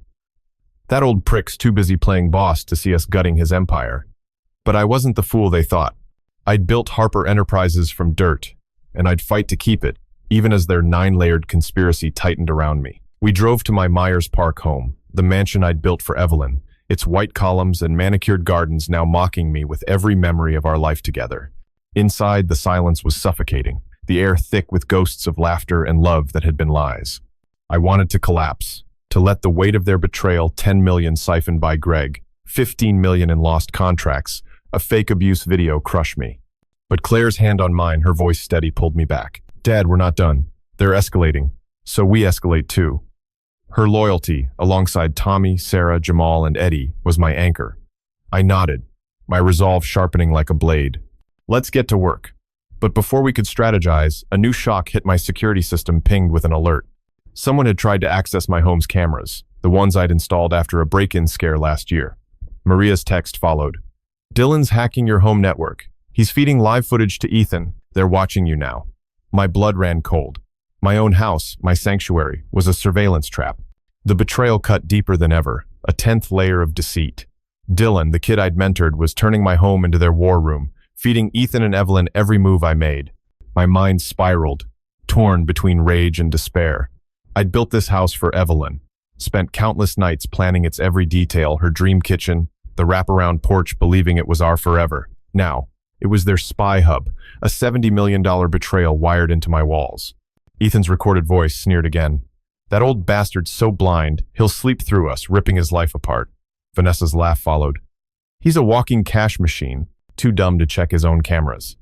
"That old prick's too busy playing boss to see us gutting his empire." But I wasn't the fool they thought. I'd built Harper Enterprises from dirt, and I'd fight to keep it, even as their 9-layered conspiracy tightened around me. We drove to my Myers Park home, the mansion I'd built for Evelyn, its white columns and manicured gardens now mocking me with every memory of our life together. Inside, the silence was suffocating, the air thick with ghosts of laughter and love that had been lies. I wanted to collapse, to let the weight of their betrayal, 10 million siphoned by Greg, 15 million in lost contracts, a fake abuse video crush me. But Claire's hand on mine, her voice steady, pulled me back. "Dad, we're not done. They're escalating. So we escalate too." Her loyalty, alongside Tommy, Sarah, Jamal, and Eddie, was my anchor. I nodded, my resolve sharpening like a blade. "Let's get to work." But before we could strategize, a new shock hit my security system, pinged with an alert. Someone had tried to access my home's cameras, the ones I'd installed after a break-in scare last year. Maria's text followed. "Dylan's hacking your home network. He's feeding live footage to Ethan. They're watching you now." My blood ran cold. My own house, my sanctuary, was a surveillance trap. The betrayal cut deeper than ever, a 10th layer of deceit. Dylan, the kid I'd mentored, was turning my home into their war room, feeding Ethan and Evelyn every move I made. My mind spiraled, torn between rage and despair. I'd built this house for Evelyn, spent countless nights planning its every detail, her dream kitchen, the wraparound porch, believing it was our forever. Now, it was their spy hub, a $70 million betrayal wired into my walls. Ethan's recorded voice sneered again. "That old bastard's so blind, he'll sleep through us, ripping his life apart." Vanessa's laugh followed. "He's a walking cash machine, too dumb to check his own cameras."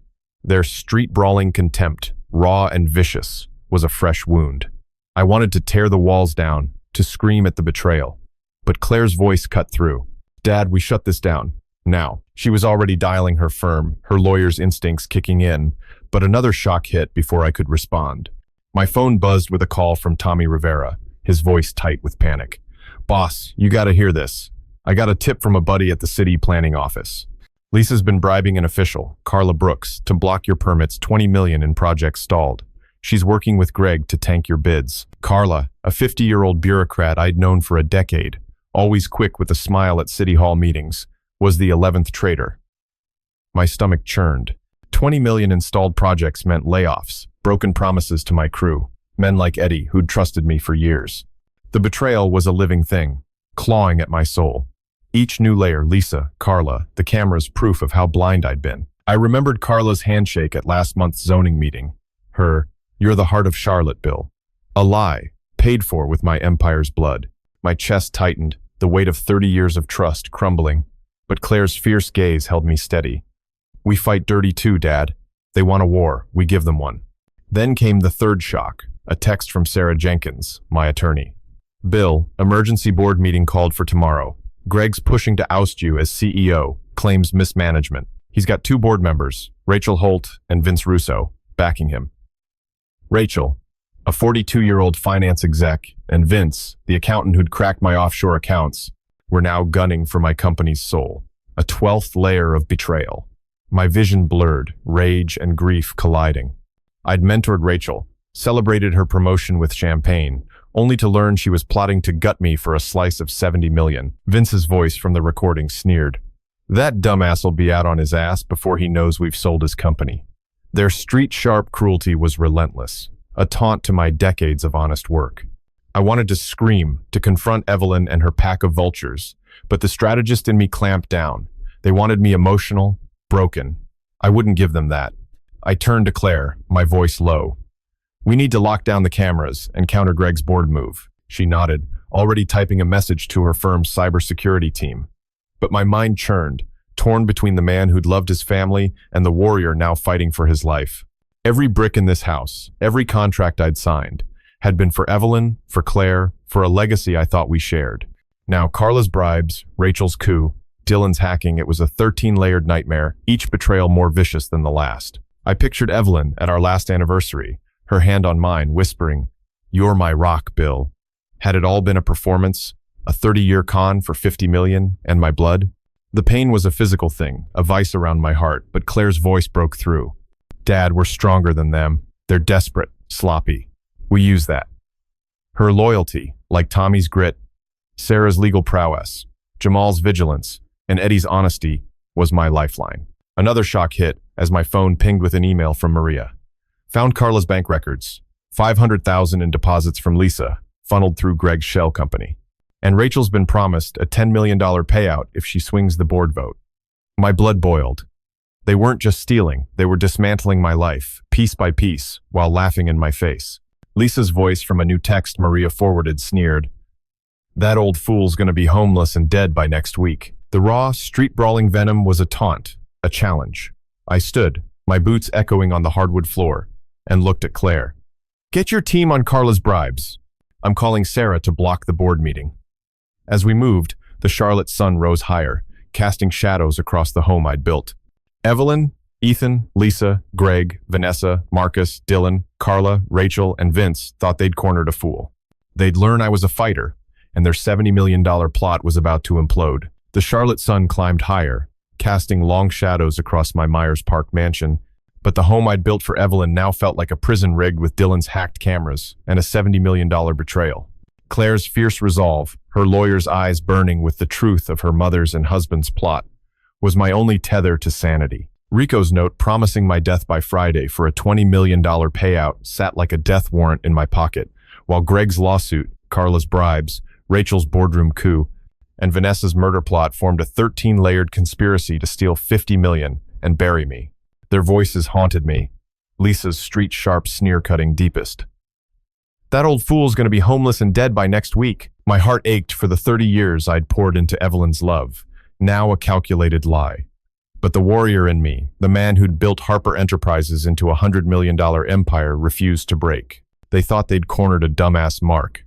Their street-brawling contempt, raw and vicious, was a fresh wound. I wanted to tear the walls down, to scream at the betrayal. But Claire's voice cut through. "Dad, we shut this down. Now." She was already dialing her firm, her lawyer's instincts kicking in, but another shock hit before I could respond. My phone buzzed with a call from Tommy Rivera, his voice tight with panic. "Boss, you gotta hear this. I got a tip from a buddy at the city planning office. Lisa's been bribing an official, Carla Brooks, to block your permits, 20 million in projects stalled. She's working with Greg to tank your bids." Carla, a 50-year-old bureaucrat I'd known for a decade, always quick with a smile at City Hall meetings, was the 11th traitor. My stomach churned. 20 million installed projects meant layoffs, broken promises to my crew, men like Eddie who'd trusted me for years. The betrayal was a living thing, clawing at my soul. Each new layer, Lisa, Carla, the cameras, proof of how blind I'd been. I remembered Carla's handshake at last month's zoning meeting. Her, "You're the heart of Charlotte, Bill." A lie, paid for with my empire's blood. My chest tightened, the weight of 30 years of trust crumbling. But Claire's fierce gaze held me steady. We fight dirty too, Dad. They want a war, we give them one. Then came the third shock, a text from Sarah Jenkins, my attorney. Bill, emergency board meeting called for tomorrow. Greg's pushing to oust you as CEO, claims mismanagement. He's got two board members, Rachel Holt and Vince Russo, backing him. Rachel, a 42-year-old finance exec, and Vince, the accountant who'd cracked my offshore accounts, were now gunning for my company's soul. A 12th layer of betrayal. My vision blurred, rage and grief colliding. I'd mentored Rachel, celebrated her promotion with champagne, only to learn she was plotting to gut me for a slice of 70 million. Vince's voice from the recording sneered. That dumbass will be out on his ass before he knows we've sold his company. Their street-sharp cruelty was relentless, a taunt to my decades of honest work. I wanted to scream, to confront Evelyn and her pack of vultures, but the strategist in me clamped down. They wanted me emotional, broken. I wouldn't give them that. I turned to Claire, my voice low. We need to lock down the cameras and counter Greg's board move. She nodded, already typing a message to her firm's cybersecurity team. But my mind churned, torn between the man who'd loved his family and the warrior now fighting for his life. Every brick in this house, every contract I'd signed, had been for Evelyn, for Claire, for a legacy I thought we shared. Now Carla's bribes, Rachel's coup, Dylan's hacking, it was a 13-layered nightmare, each betrayal more vicious than the last. I pictured Evelyn at our last anniversary, her hand on mine, whispering, "You're my rock, Bill." Had it all been a performance, a 30-year con for 50 million, and my blood? The pain was a physical thing, a vice around my heart, but Claire's voice broke through. Dad, we're stronger than them. They're desperate, sloppy. We use that. Her loyalty, like Tommy's grit, Sarah's legal prowess, Jamal's vigilance, and Eddie's honesty, was my lifeline. Another shock hit as my phone pinged with an email from Maria. Found Carla's bank records, 500,000 in deposits from Lisa, funneled through Greg's shell company. And Rachel's been promised a $10 million payout if she swings the board vote. My blood boiled. They weren't just stealing, they were dismantling my life, piece by piece, while laughing in my face. Lisa's voice from a new text Maria forwarded sneered. That old fool's gonna be homeless and dead by next week. The raw, street-brawling venom was a taunt, a challenge. I stood, my boots echoing on the hardwood floor, and looked at Claire. Get your team on Carla's bribes. I'm calling Sarah to block the board meeting. As we moved, the Charlotte sun rose higher, casting shadows across the home I'd built. Evelyn, Ethan, Lisa, Greg, Vanessa, Marcus, Dylan, Carla, Rachel, and Vince thought they'd cornered a fool. They'd learn I was a fighter, and their $70 million plot was about to implode. The Charlotte sun climbed higher, casting long shadows across my Myers Park mansion, but the home I'd built for Evelyn now felt like a prison rigged with Dylan's hacked cameras and a $70 million betrayal. Claire's fierce resolve, her lawyer's eyes burning with the truth of her mother's and husband's plot, was my only tether to sanity. Rico's note promising my death by Friday for a $20 million payout sat like a death warrant in my pocket, while Greg's lawsuit, Carla's bribes, Rachel's boardroom coup, and Vanessa's murder plot formed a 13-layered conspiracy to steal 50 million and bury me. Their voices haunted me, Lisa's street-sharp sneer cutting deepest. That old fool's gonna be homeless and dead by next week. My heart ached for the 30 years I'd poured into Evelyn's love, now a calculated lie. But the warrior in me, the man who'd built Harper Enterprises into a $100 million empire, refused to break. They thought they'd cornered a dumbass Mark.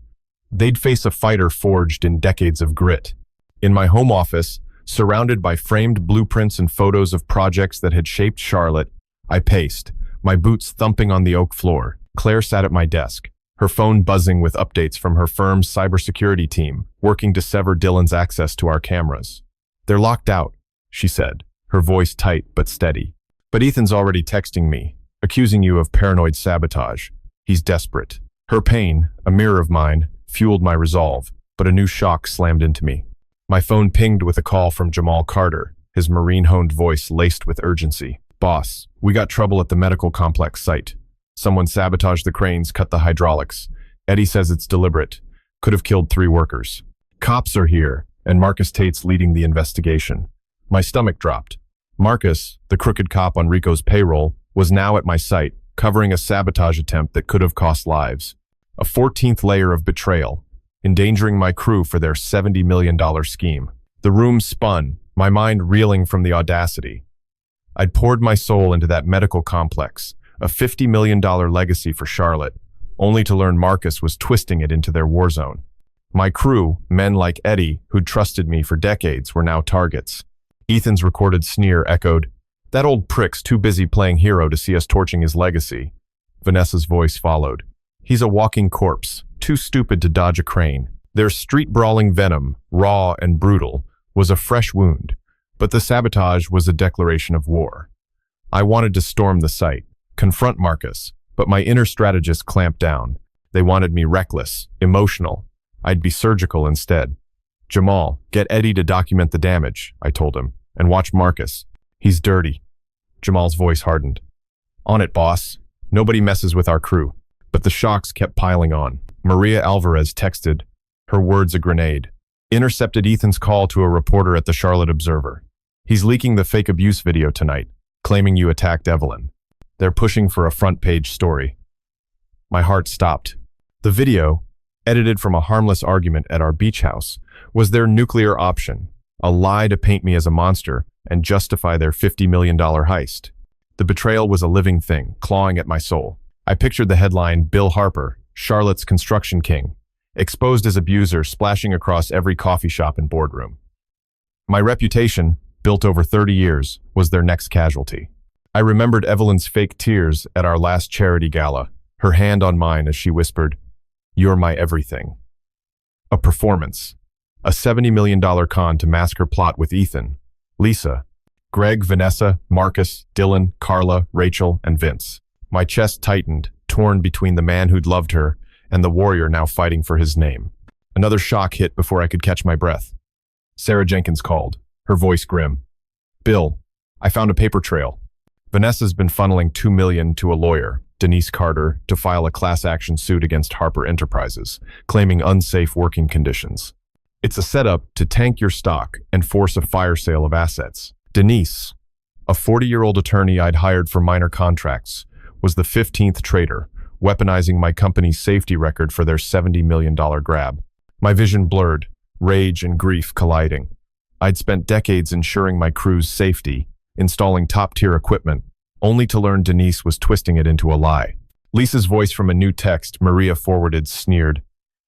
They'd face a fighter forged in decades of grit. In my home office, surrounded by framed blueprints and photos of projects that had shaped Charlotte, I paced, my boots thumping on the oak floor. Claire sat at my desk, her phone buzzing with updates from her firm's cybersecurity team, working to sever Dylan's access to our cameras. They're locked out, she said, her voice tight but steady. But Ethan's already texting me, accusing you of paranoid sabotage. He's desperate. Her pain, a mirror of mine, fueled my resolve, but a new shock slammed into me. My phone pinged with a call from Jamal Carter, his marine-honed voice laced with urgency. Boss, we got trouble at the medical complex site. Someone sabotaged the cranes, cut the hydraulics. Eddie says it's deliberate. Could have killed 3 workers. Cops are here, and Marcus Tate's leading the investigation. My stomach dropped. Marcus, the crooked cop on Rico's payroll, was now at my site, covering a sabotage attempt that could have cost lives. A 14th layer of betrayal, endangering my crew for their $70 million scheme. The room spun, my mind reeling from the audacity. I'd poured my soul into that medical complex, a $50 million legacy for Charlotte, only to learn Marcus was twisting it into their war zone. My crew, men like Eddie, who'd trusted me for decades, were now targets. Ethan's recorded sneer echoed, "That old prick's too busy playing hero to see us torching his legacy." Vanessa's voice followed. "He's a walking corpse, too stupid to dodge a crane." Their street-brawling venom, raw and brutal, was a fresh wound, but the sabotage was a declaration of war. I wanted to storm the site, confront Marcus, but my inner strategist clamped down. They wanted me reckless, emotional. I'd be surgical instead. "Jamal, get Eddie to document the damage," I told him, "and watch Marcus. He's dirty." Jamal's voice hardened. "On it, boss. Nobody messes with our crew." But the shocks kept piling on. Maria Alvarez texted, her words a grenade. "Intercepted Ethan's call to a reporter at the Charlotte Observer. He's leaking the fake abuse video tonight, claiming you attacked Evelyn. They're pushing for a front-page story." My heart stopped. The video, edited from a harmless argument at our beach house, was their nuclear option, a lie to paint me as a monster and justify their $50 million heist. The betrayal was a living thing, clawing at my soul. I pictured the headline, "Bill Harper, Charlotte's construction king, exposed as abuser, splashing across every coffee shop and boardroom." My reputation, built over 30 years, was their next casualty. I remembered Evelyn's fake tears at our last charity gala, her hand on mine as she whispered, "You're my everything." A performance. A $70 million con to mask her plot with Ethan, Lisa, Greg, Vanessa, Marcus, Dylan, Carla, Rachel, and Vince. My chest tightened, torn between the man who'd loved her and the warrior now fighting for his name. Another shock hit before I could catch my breath. Sarah Jenkins called, her voice grim. "Bill, I found a paper trail. Vanessa's been funneling $2 million to a lawyer, Denise Carter, to file a class action suit against Harper Enterprises, claiming unsafe working conditions. It's a setup to tank your stock and force a fire sale of assets. Denise, a 40-year-old attorney I'd hired for minor contracts, was the 15th traitor, weaponizing my company's safety record for their $70 million grab. My vision blurred, rage and grief colliding. I'd spent decades ensuring my crew's safety, installing top-tier equipment, only to learn Denise was twisting it into a lie. Lisa's voice from a new text Maria forwarded sneered,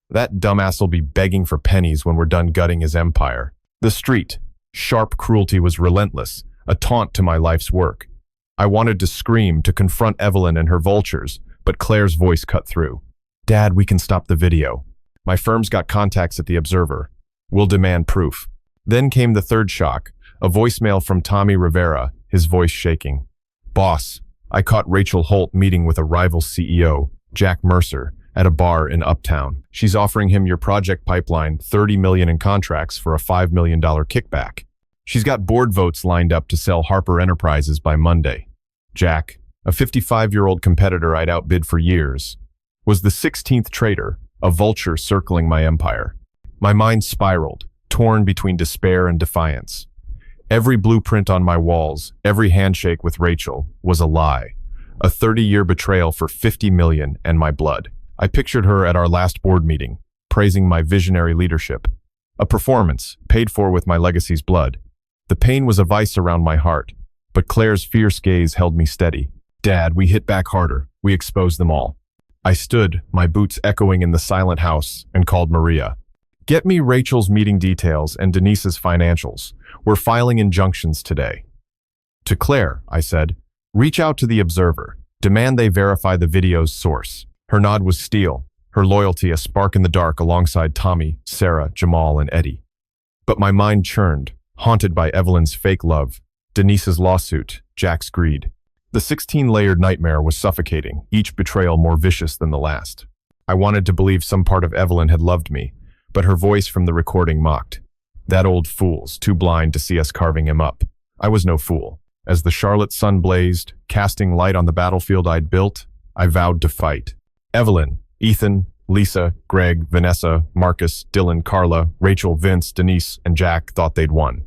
"That dumbass will be begging for pennies when we're done gutting his empire." The street, sharp cruelty was relentless, a taunt to my life's work. I wanted to scream, to confront Evelyn and her vultures, but Claire's voice cut through. "Dad, we can stop the video. My firm's got contacts at the Observer. We'll demand proof." Then came the third shock, a voicemail from Tommy Rivera, his voice shaking. "Boss, I caught Rachel Holt meeting with a rival CEO, Jack Mercer, at a bar in Uptown. She's offering him your project pipeline, $30 million in contracts for a $5 million kickback. She's got board votes lined up to sell Harper Enterprises by Monday." Jack, a 55-year-old competitor I'd outbid for years, was the 16th traitor, a vulture circling my empire. My mind spiraled, torn between despair and defiance. Every blueprint on my walls, every handshake with Rachel, was a lie. A 30-year betrayal for $50 million and my blood. I pictured her at our last board meeting, praising my visionary leadership. A performance, paid for with my legacy's blood. The pain was a vice around my heart, but Claire's fierce gaze held me steady. "Dad, we hit back harder. We exposed them all." I stood, my boots echoing in the silent house, and called Maria. "Get me Rachel's meeting details and Denise's financials. We're filing injunctions today." To Claire, I said, "Reach out to the Observer. Demand they verify the video's source." Her nod was steel, her loyalty a spark in the dark alongside Tommy, Sarah, Jamal, and Eddie. But my mind churned, haunted by Evelyn's fake love, Denise's lawsuit, Jack's greed. The 16-layered nightmare was suffocating, each betrayal more vicious than the last. I wanted to believe some part of Evelyn had loved me, but her voice from the recording mocked. "That old fool's too blind to see us carving him up." I was no fool. As the Charlotte sun blazed, casting light on the battlefield I'd built, I vowed to fight. Evelyn, Ethan, Lisa, Greg, Vanessa, Marcus, Dylan, Carla, Rachel, Vince, Denise, and Jack thought they'd won.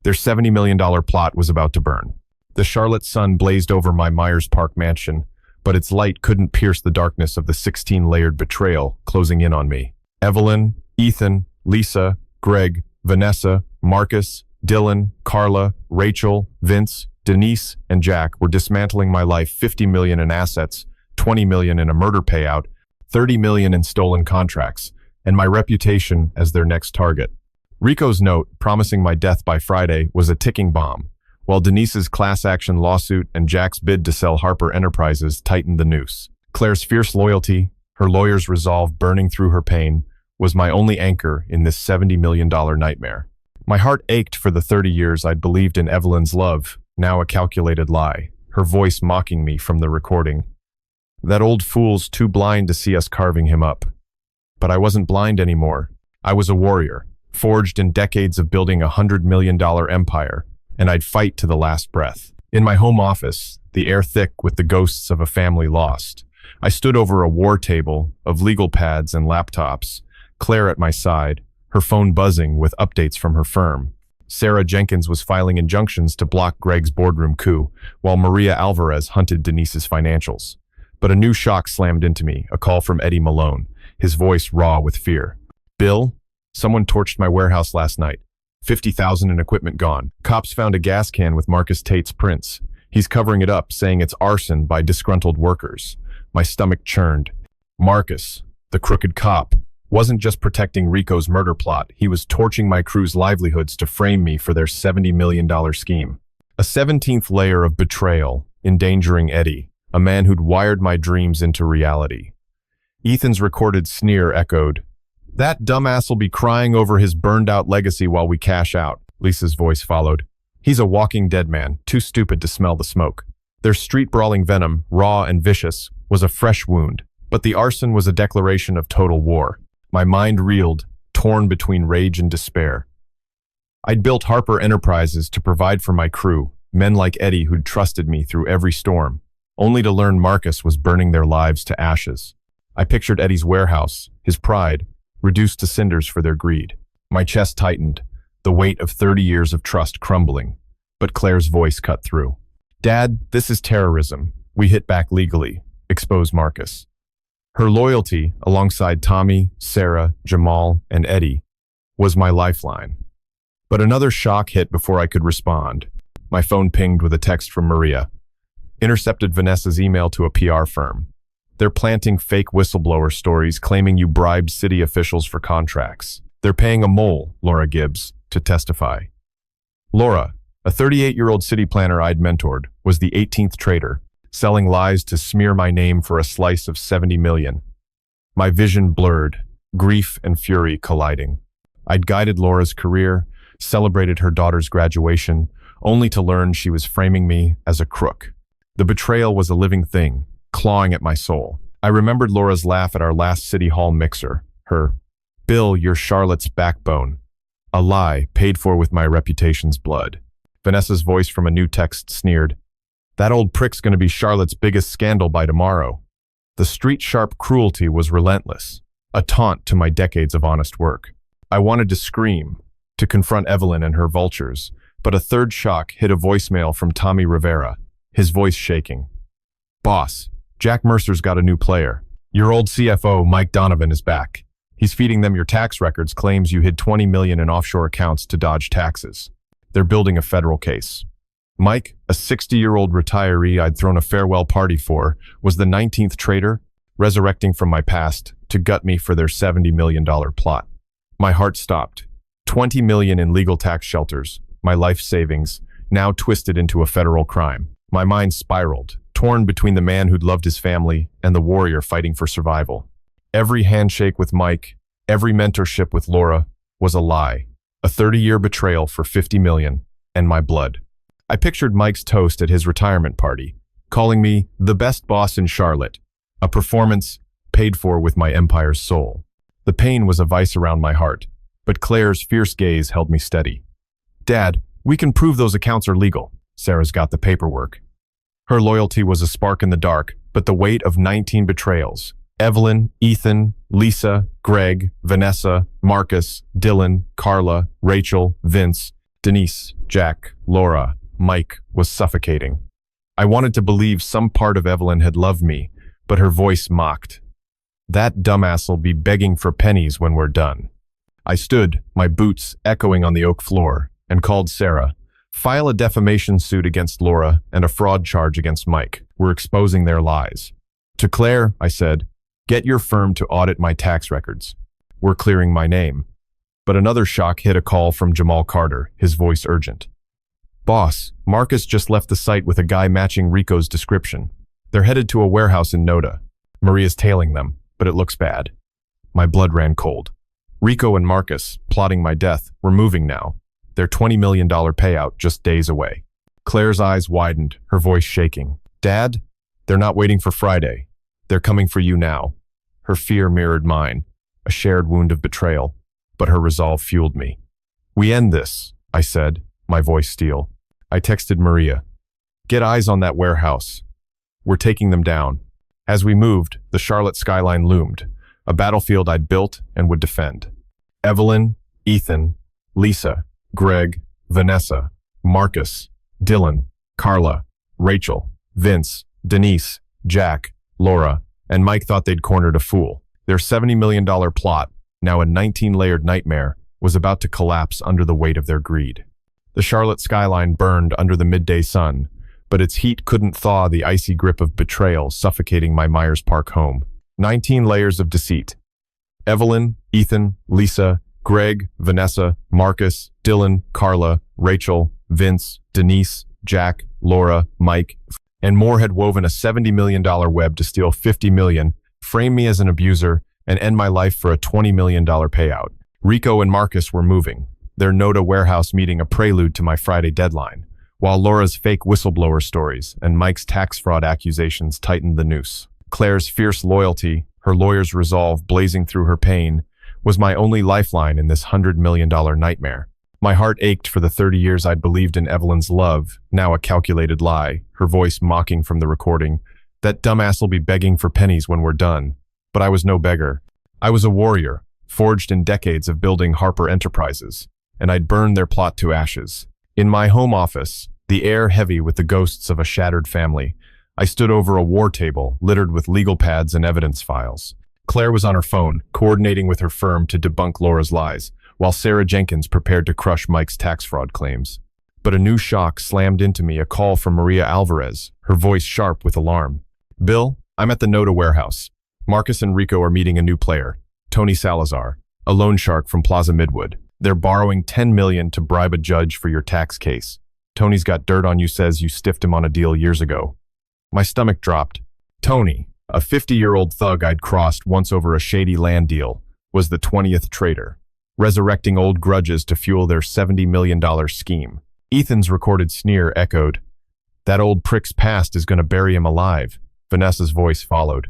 Their $70 million plot was about to burn. The Charlotte sun blazed over my Myers Park mansion, but its light couldn't pierce the darkness of the 16-layered betrayal closing in on me. Evelyn, Ethan, Lisa, Greg, Vanessa, Marcus, Dylan, Carla, Rachel, Vince, Denise, and Jack were dismantling my life. 50 million in assets, 20 million in a murder payout, 30 million in stolen contracts, and my reputation as their next target. Rico's note, promising my death by Friday, was a ticking bomb, while Denise's class action lawsuit and Jack's bid to sell Harper Enterprises tightened the noose. Claire's fierce loyalty, her lawyer's resolve burning through her pain, was my only anchor in this $70 million nightmare. My heart ached for the 30 years I'd believed in Evelyn's love, now a calculated lie, her voice mocking me from the recording. That old fool's too blind to see us carving him up. But I wasn't blind anymore. I was a warrior, forged in decades of building a $100 million empire, and I'd fight to the last breath. In my home office, the air thick with the ghosts of a family lost, I stood over a war table of legal pads and laptops, Claire at my side, her phone buzzing with updates from her firm. Sarah Jenkins was filing injunctions to block Greg's boardroom coup, while Maria Alvarez hunted Denise's financials. But a new shock slammed into me, a call from Eddie Malone, his voice raw with fear. "Bill, someone torched my warehouse last night. 50,000 in equipment gone. Cops found a gas can with Marcus Tate's prints. He's covering it up, saying it's arson by disgruntled workers." My stomach churned. Marcus, the crooked cop, wasn't just protecting Rico's murder plot, he was torching my crew's livelihoods to frame me for their $70 million scheme. A 17th layer of betrayal, endangering Eddie, a man who'd wired my dreams into reality. Ethan's recorded sneer echoed, "That dumbass'll be crying over his burned-out legacy while we cash out." Lisa's voice followed, "He's a walking dead man, too stupid to smell the smoke." Their street-brawling venom, raw and vicious, was a fresh wound, but the arson was a declaration of total war. My mind reeled, torn between rage and despair. I'd built Harper Enterprises to provide for my crew, men like Eddie who'd trusted me through every storm, only to learn Marcus was burning their lives to ashes. I pictured Eddie's warehouse, his pride, reduced to cinders for their greed. My chest tightened, the weight of 30 years of trust crumbling, but Claire's voice cut through. "Dad, this is terrorism. We hit back legally. Expose Marcus." Her loyalty, alongside Tommy, Sarah, Jamal, and Eddie, was my lifeline. But another shock hit before I could respond. My phone pinged with a text from Maria. Intercepted Vanessa's email to a PR firm. "They're planting fake whistleblower stories claiming you bribed city officials for contracts. They're paying a mole, Laura Gibbs, to testify." Laura, a 38-year-old city planner I'd mentored, was the 18th traitor, selling lies to smear my name for a slice of 70 million. My vision blurred, grief and fury colliding. I'd guided Laura's career, celebrated her daughter's graduation, only to learn she was framing me as a crook. The betrayal was a living thing, clawing at my soul. I remembered Laura's laugh at our last City Hall mixer, her, "Bill, you're Charlotte's backbone." A lie paid for with my reputation's blood. Vanessa's voice from a new text sneered, "That old prick's going to be Charlotte's biggest scandal by tomorrow." The street-sharp cruelty was relentless, a taunt to my decades of honest work. I wanted to scream, to confront Evelyn and her vultures, but a third shock hit a voicemail from Tommy Rivera, his voice shaking. "Boss, Jack Mercer's got a new player. Your old CFO, Mike Donovan, is back. He's feeding them your tax records, claims you hid 20 million in offshore accounts to dodge taxes. They're building a federal case." Mike, a 60-year-old retiree I'd thrown a farewell party for, was the 19th traitor, resurrecting from my past to gut me for their $70 million plot. My heart stopped. 20 million in legal tax shelters, my life savings, now twisted into a federal crime. My mind spiraled, torn between the man who'd loved his family and the warrior fighting for survival. Every handshake with Mike, every mentorship with Laura was a lie, a 30-year betrayal for 50 million, and my blood. I pictured Mike's toast at his retirement party, calling me the best boss in Charlotte, a performance paid for with my empire's soul. The pain was a vice around my heart, but Claire's fierce gaze held me steady. "Dad, we can prove those accounts are legal." Sarah's got the paperwork. Her loyalty was a spark in the dark, but the weight of 19 betrayals. Evelyn, Ethan, Lisa, Greg, Vanessa, Marcus, Dylan, Carla, Rachel, Vince, Denise, Jack, Laura, Mike was suffocating. I wanted to believe some part of Evelyn had loved me, but her voice mocked. That dumbass'll be begging for pennies when we're done. I stood, my boots echoing on the oak floor, and called Sarah. File a defamation suit against Laura and a fraud charge against Mike. We're exposing their lies. To Claire, I said, get your firm to audit my tax records. We're clearing my name. But another shock hit, a call from Jamal Carter, his voice urgent. Boss, Marcus just left the site with a guy matching Rico's description. They're headed to a warehouse in Noda. Maria's tailing them, but it looks bad. My blood ran cold. Rico and Marcus, plotting my death, were moving now. Their $20 million payout just days away. Claire's eyes widened, her voice shaking. Dad, they're not waiting for Friday. They're coming for you now. Her fear mirrored mine, a shared wound of betrayal, but her resolve fueled me. We end this, I said, my voice steel. I texted Maria. Get eyes on that warehouse. We're taking them down. As we moved, the Charlotte skyline loomed, a battlefield I'd built and would defend. Evelyn, Ethan, Lisa, Greg, Vanessa, Marcus, Dylan, Carla, Rachel, Vince, Denise, Jack, Laura, and Mike thought they'd cornered a fool. Their $70 million plot, now a 19-layered nightmare, was about to collapse under the weight of their greed. The Charlotte skyline burned under the midday sun, but its heat couldn't thaw the icy grip of betrayal suffocating my Myers Park home. 19 layers of deceit. Evelyn, Ethan, Lisa, Greg, Vanessa, Marcus, Dylan, Carla, Rachel, Vince, Denise, Jack, Laura, Mike, and more had woven a $70 million web to steal $50 million, frame me as an abuser, and end my life for a $20 million payout. Rico and Marcus were moving, their Noda warehouse meeting a prelude to my Friday deadline, while Laura's fake whistleblower stories and Mike's tax fraud accusations tightened the noose. Claire's fierce loyalty, her lawyer's resolve blazing through her pain, was my only lifeline in this $100 million nightmare. My heart ached for the 30 years I'd believed in Evelyn's love, now a calculated lie, her voice mocking from the recording. That dumbass'll be begging for pennies when we're done. But I was no beggar. I was a warrior, forged in decades of building Harper Enterprises, and I'd burned their plot to ashes. In my home office, the air heavy with the ghosts of a shattered family, I stood over a war table littered with legal pads and evidence files. Claire was on her phone, coordinating with her firm to debunk Laura's lies, while Sarah Jenkins prepared to crush Mike's tax fraud claims. But a new shock slammed into me, a call from Maria Alvarez, her voice sharp with alarm. Bill, I'm at the Noda warehouse. Marcus and Rico are meeting a new player, Tony Salazar, a loan shark from Plaza Midwood. They're borrowing $10 million to bribe a judge for your tax case. Tony's got dirt on you, says you stiffed him on a deal years ago. My stomach dropped. Tony, a 50-year-old thug I'd crossed once over a shady land deal, was the 20th traitor, resurrecting old grudges to fuel their $70 million scheme. Ethan's recorded sneer echoed. That old prick's past is going to bury him alive. Vanessa's voice followed.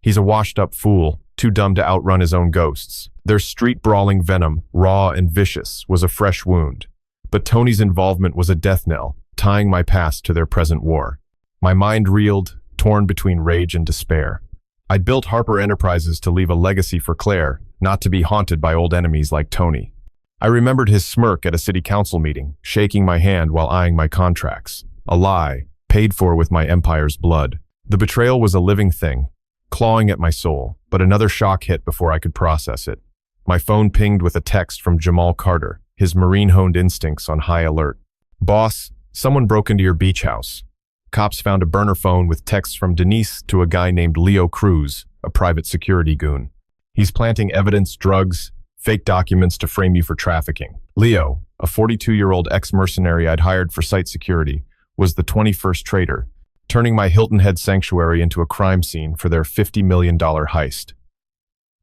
He's a washed-up fool, too dumb to outrun his own ghosts. Their street-brawling venom, raw and vicious, was a fresh wound. But Tony's involvement was a death knell, tying my past to their present war. My mind reeled, torn between rage and despair. I'd built Harper Enterprises to leave a legacy for Claire, not to be haunted by old enemies like Tony. I remembered his smirk at a city council meeting, shaking my hand while eyeing my contracts. A lie, paid for with my empire's blood. The betrayal was a living thing, clawing at my soul, but another shock hit before I could process it. My phone pinged with a text from Jamal Carter, his marine-honed instincts on high alert. Boss, someone broke into your beach house. Cops found a burner phone with texts from Denise to a guy named Leo Cruz, a private security goon. He's planting evidence, drugs, fake documents to frame you for trafficking. Leo, a 42-year-old ex-mercenary I'd hired for site security, was the 21st traitor, turning my Hilton Head sanctuary into a crime scene for their $50 million heist.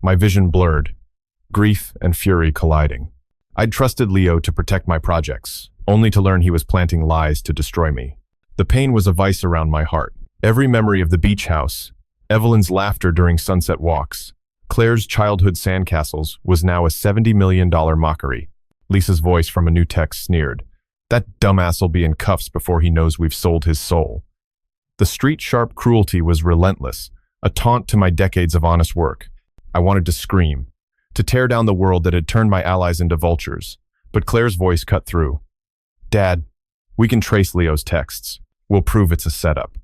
My vision blurred, grief and fury colliding. I'd trusted Leo to protect my projects, only to learn he was planting lies to destroy me. The pain was a vice around my heart. Every memory of the beach house, Evelyn's laughter during sunset walks, Claire's childhood sandcastles was now a $70 million mockery. Lisa's voice from a new text sneered. That dumbass'll be in cuffs before he knows we've sold his soul. The street-sharp cruelty was relentless, a taunt to my decades of honest work. I wanted to scream, to tear down the world that had turned my allies into vultures. But Claire's voice cut through. Dad, we can trace Leo's texts. will prove it's a setup.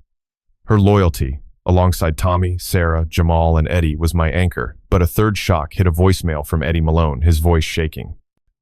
Her loyalty, alongside Tommy, Sarah, Jamal, and Eddie, was my anchor, but a third shock hit a voicemail from Eddie Malone, his voice shaking.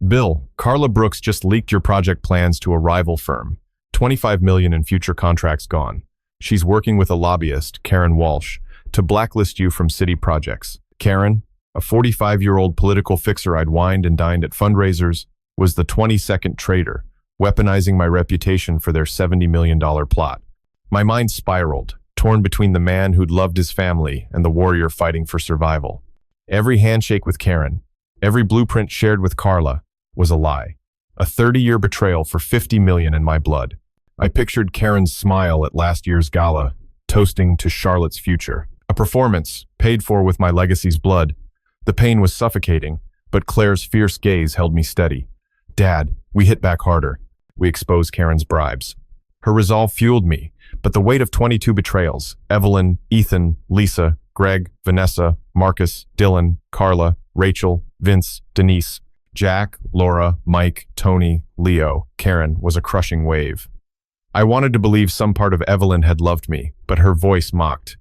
"Bill, Carla Brooks just leaked your project plans to a rival firm. 25 million in future contracts gone. She's working with a lobbyist, Karen Walsh, to blacklist you from city projects. Karen, a 45-year-old political fixer I'd wined and dined at fundraisers, was the 22nd traitor, weaponizing my reputation for their $70 million plot. My mind spiraled, torn between the man who'd loved his family and the warrior fighting for survival. Every handshake with Karen, every blueprint shared with Carla, was a lie. A 30-year betrayal for 50 million in my blood. I pictured Karen's smile at last year's gala, toasting to Charlotte's future. A performance, paid for with my legacy's blood. The pain was suffocating, but Claire's fierce gaze held me steady. "Dad, we hit back harder. We exposed Karen's bribes." Her resolve fueled me, but the weight of 22 betrayals, Evelyn, Ethan, Lisa, Greg, Vanessa, Marcus, Dylan, Carla, Rachel, Vince, Denise, Jack, Laura, Mike, Tony, Leo, Karen, was a crushing wave. I wanted to believe some part of Evelyn had loved me, but her voice mocked.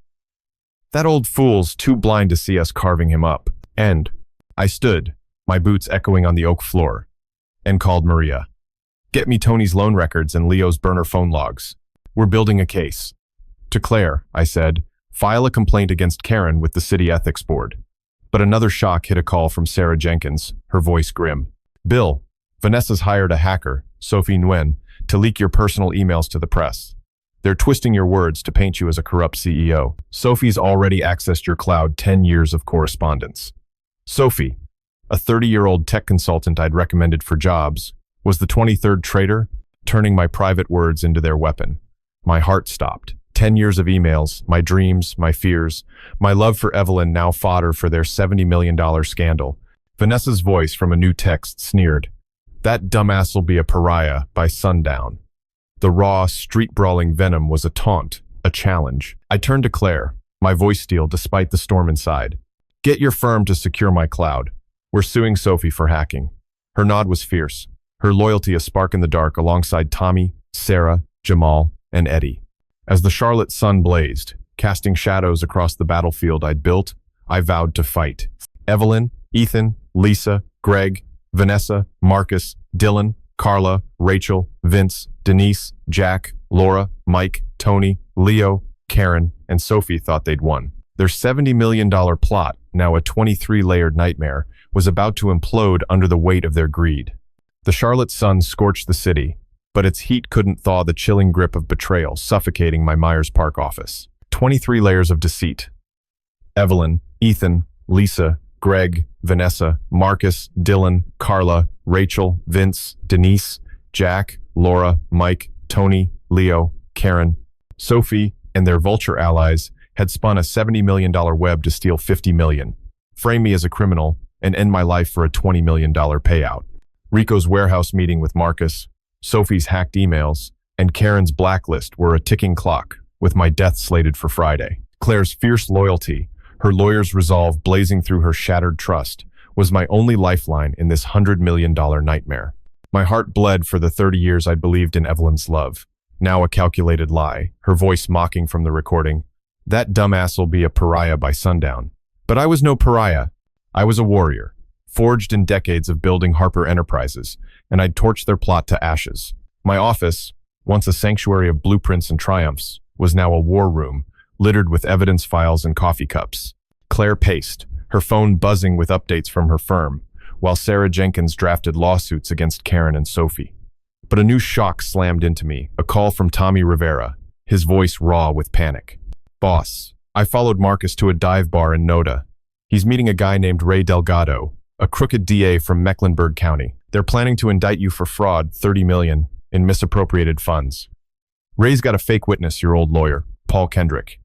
"That old fool's too blind to see us carving him up." And I stood, my boots echoing on the oak floor, and called Maria. "Get me Tony's loan records and Leo's burner phone logs. We're building a case." To Claire, I said, "File a complaint against Karen with the City Ethics Board." But another shock hit a call from Sarah Jenkins, her voice grim. "Bill, Vanessa's hired a hacker, Sophie Nguyen, to leak your personal emails to the press. They're twisting your words to paint you as a corrupt CEO. Sophie's already accessed your cloud 10 years of correspondence." Sophie, a 30-year-old tech consultant I'd recommended for jobs, was the 23rd traitor, turning my private words into their weapon. My heart stopped. 10 years of emails, my dreams, my fears, my love for Evelyn now fodder for their $70 million scandal. Vanessa's voice from a new text sneered, "That dumbass'll be a pariah by sundown." The raw, street-brawling venom was a taunt, a challenge. I turned to Claire, my voice steel despite the storm inside. "Get your firm to secure my cloud. We're suing Sophie for hacking." Her nod was fierce, her loyalty a spark in the dark alongside Tommy, Sarah, Jamal, and Eddie. As the Charlotte sun blazed, casting shadows across the battlefield I'd built, I vowed to fight. Evelyn, Ethan, Lisa, Greg, Vanessa, Marcus, Dylan, Carla, Rachel, Vince, Denise, Jack, Laura, Mike, Tony, Leo, Karen, and Sophie thought they'd won. Their $70 million plot, now a 23-layered nightmare, was about to implode under the weight of their greed. The Charlotte sun scorched the city, but its heat couldn't thaw the chilling grip of betrayal suffocating my Myers Park office. 23 layers of deceit. Evelyn, Ethan, Lisa, Greg, Vanessa, Marcus, Dylan, Carla, Rachel, Vince, Denise, Jack, Laura, Mike, Tony, Leo, Karen, Sophie, and their vulture allies had spun a $70 million web to steal $50 million, frame me as a criminal, and end my life for a $20 million payout. Rico's warehouse meeting with Marcus, Sophie's hacked emails, and Karen's blacklist were a ticking clock, with my death slated for Friday. Claire's fierce loyalty, her lawyer's resolve blazing through her shattered trust, was my only lifeline in this $100 million nightmare. My heart bled for the 30 years I'd believed in Evelyn's love. Now a calculated lie, her voice mocking from the recording. "That dumbass'll be a pariah by sundown." But I was no pariah. I was a warrior, forged in decades of building Harper Enterprises, and I'd torched their plot to ashes. My office, once a sanctuary of blueprints and triumphs, was now a war room, littered with evidence files and coffee cups. Claire paced, her phone buzzing with updates from her firm, while Sarah Jenkins drafted lawsuits against Karen and Sophie. But a new shock slammed into me, a call from Tommy Rivera, his voice raw with panic. "Boss, I followed Marcus to a dive bar in Noda. He's meeting a guy named Ray Delgado, a crooked DA from Mecklenburg County. They're planning to indict you for fraud, 30 million, in misappropriated funds. Ray's got a fake witness, your old lawyer, Paul Kendrick."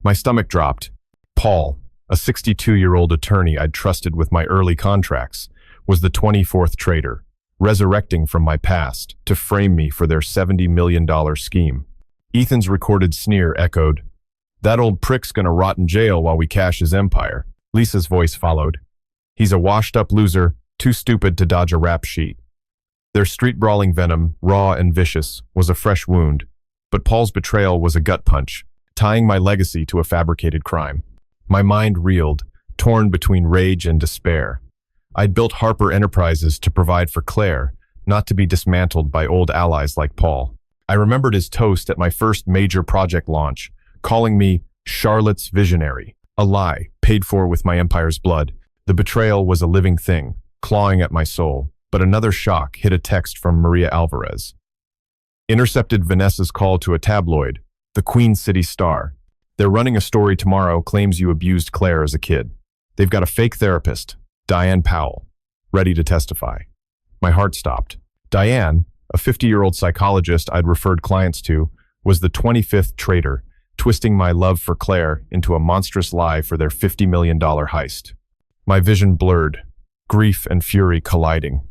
My stomach dropped. Paul, a 62-year-old attorney I'd trusted with my early contracts, was the 24th traitor, resurrecting from my past to frame me for their $70 million scheme. Ethan's recorded sneer echoed, "That old prick's gonna rot in jail while we cash his empire." Lisa's voice followed, "He's a washed-up loser, too stupid to dodge a rap sheet." Their street-brawling venom, raw and vicious, was a fresh wound, But Paul's betrayal was a gut punch, tying my legacy to a fabricated crime. My mind reeled, torn between rage and despair. I'd built Harper Enterprises to provide for Claire, not to be dismantled by old allies like Paul. I remembered his toast at my first major project launch, calling me Charlotte's visionary. A lie, paid for with my empire's blood. The betrayal was a living thing, clawing at my soul. But another shock hit a text from Maria Alvarez. Intercepted Vanessa's call to a tabloid, the Queen City Star. They're running a story tomorrow claims you abused Claire as a kid. They've got a fake therapist, Diane Powell, ready to testify. My heart stopped. Diane, a 50-year-old psychologist I'd referred clients to, was the 25th traitor, twisting my love for Claire into a monstrous lie for their $50 million heist. My vision blurred, grief and fury colliding.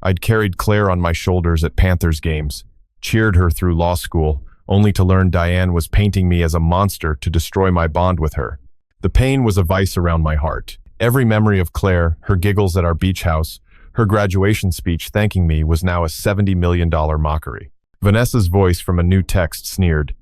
I'd carried Claire on my shoulders at Panthers games, cheered her through law school, only to learn Diane was painting me as a monster to destroy my bond with her. The pain was a vice around my heart. Every memory of Claire, her giggles at our beach house, her graduation speech thanking me was now a $70 million mockery. Vanessa's voice from a new text sneered,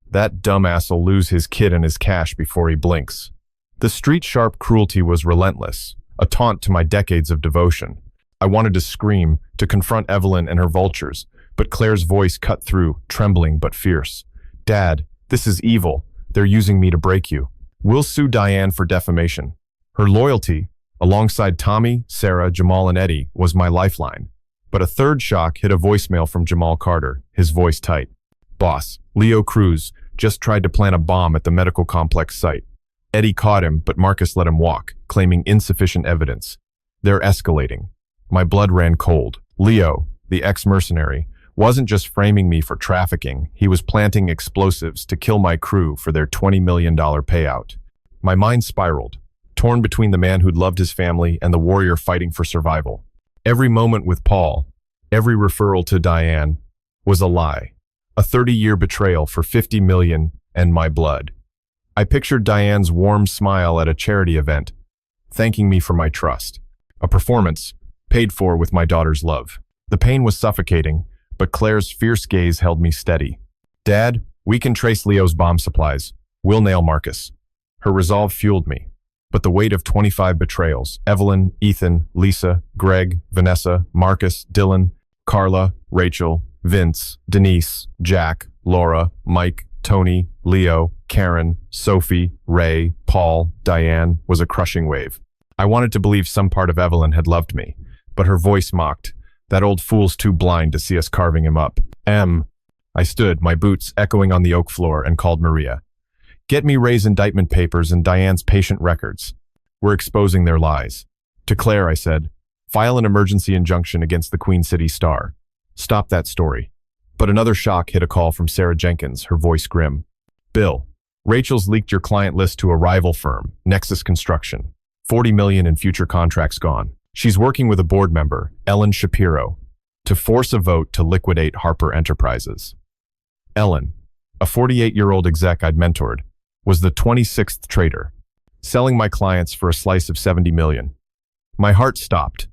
"That dumbass'll lose his kid and his cash before he blinks." The street-sharp cruelty was relentless, a taunt to my decades of devotion. I wanted to scream, to confront Evelyn and her vultures, but Claire's voice cut through, trembling but fierce. "Dad, this is evil. They're using me to break you. We'll sue Diane for defamation." Her loyalty, alongside Tommy, Sarah, Jamal, and Eddie, was my lifeline. But a third shock hit a voicemail from Jamal Carter, his voice tight. "Boss, Leo Cruz just tried to plant a bomb at the medical complex site. Eddie caught him, but Marcus let him walk, claiming insufficient evidence. They're escalating." My blood ran cold. Leo, the ex-mercenary, wasn't just framing me for trafficking, he was planting explosives to kill my crew for their $20 million payout. My mind spiraled, torn between the man who'd loved his family and the warrior fighting for survival. Every moment with Paul, every referral to Diane, was a lie. A 30-year betrayal for $50 million and my blood. I pictured Diane's warm smile at a charity event, thanking me for my trust. A performance paid for with my daughter's love. The pain was suffocating, but Claire's fierce gaze held me steady. "Dad, we can trace Leo's bomb supplies. We'll nail Marcus." Her resolve fueled me. But the weight of 25 betrayals, Evelyn, Ethan, Lisa, Greg, Vanessa, Marcus, Dylan, Carla, Rachel, Vince, Denise, Jack, Laura, Mike, Tony, Leo, Karen, Sophie, Ray, Paul, Diane, was a crushing wave. I wanted to believe some part of Evelyn had loved me, but her voice mocked, "That old fool's too blind to see us carving him up." I stood, my boots echoing on the oak floor, and called Maria. "Get me Ray's indictment papers and Diane's patient records. We're exposing their lies." To Claire, I said, "File an emergency injunction against the Queen City Star. Stop that story." But another shock hit a call from Sarah Jenkins, her voice grim. "Bill, Rachel's leaked your client list to a rival firm, Nexus Construction. $40 million in future contracts gone. She's working with a board member, Ellen Shapiro, to force a vote to liquidate Harper Enterprises." Ellen, a 48-year-old exec I'd mentored, was the 26th traitor, selling my clients for a slice of $70 million. My heart stopped.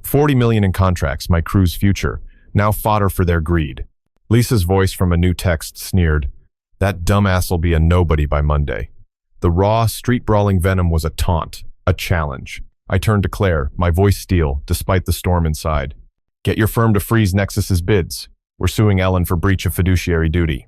$40 million in contracts, my crew's future, now fodder for their greed. Lisa's voice from a new text sneered, "That dumbass'll be a nobody by Monday." The raw, street-brawling venom was a taunt, a challenge. I turned to Claire, my voice steel, despite the storm inside. "Get your firm to freeze Nexus's bids. We're suing Ellen for breach of fiduciary duty."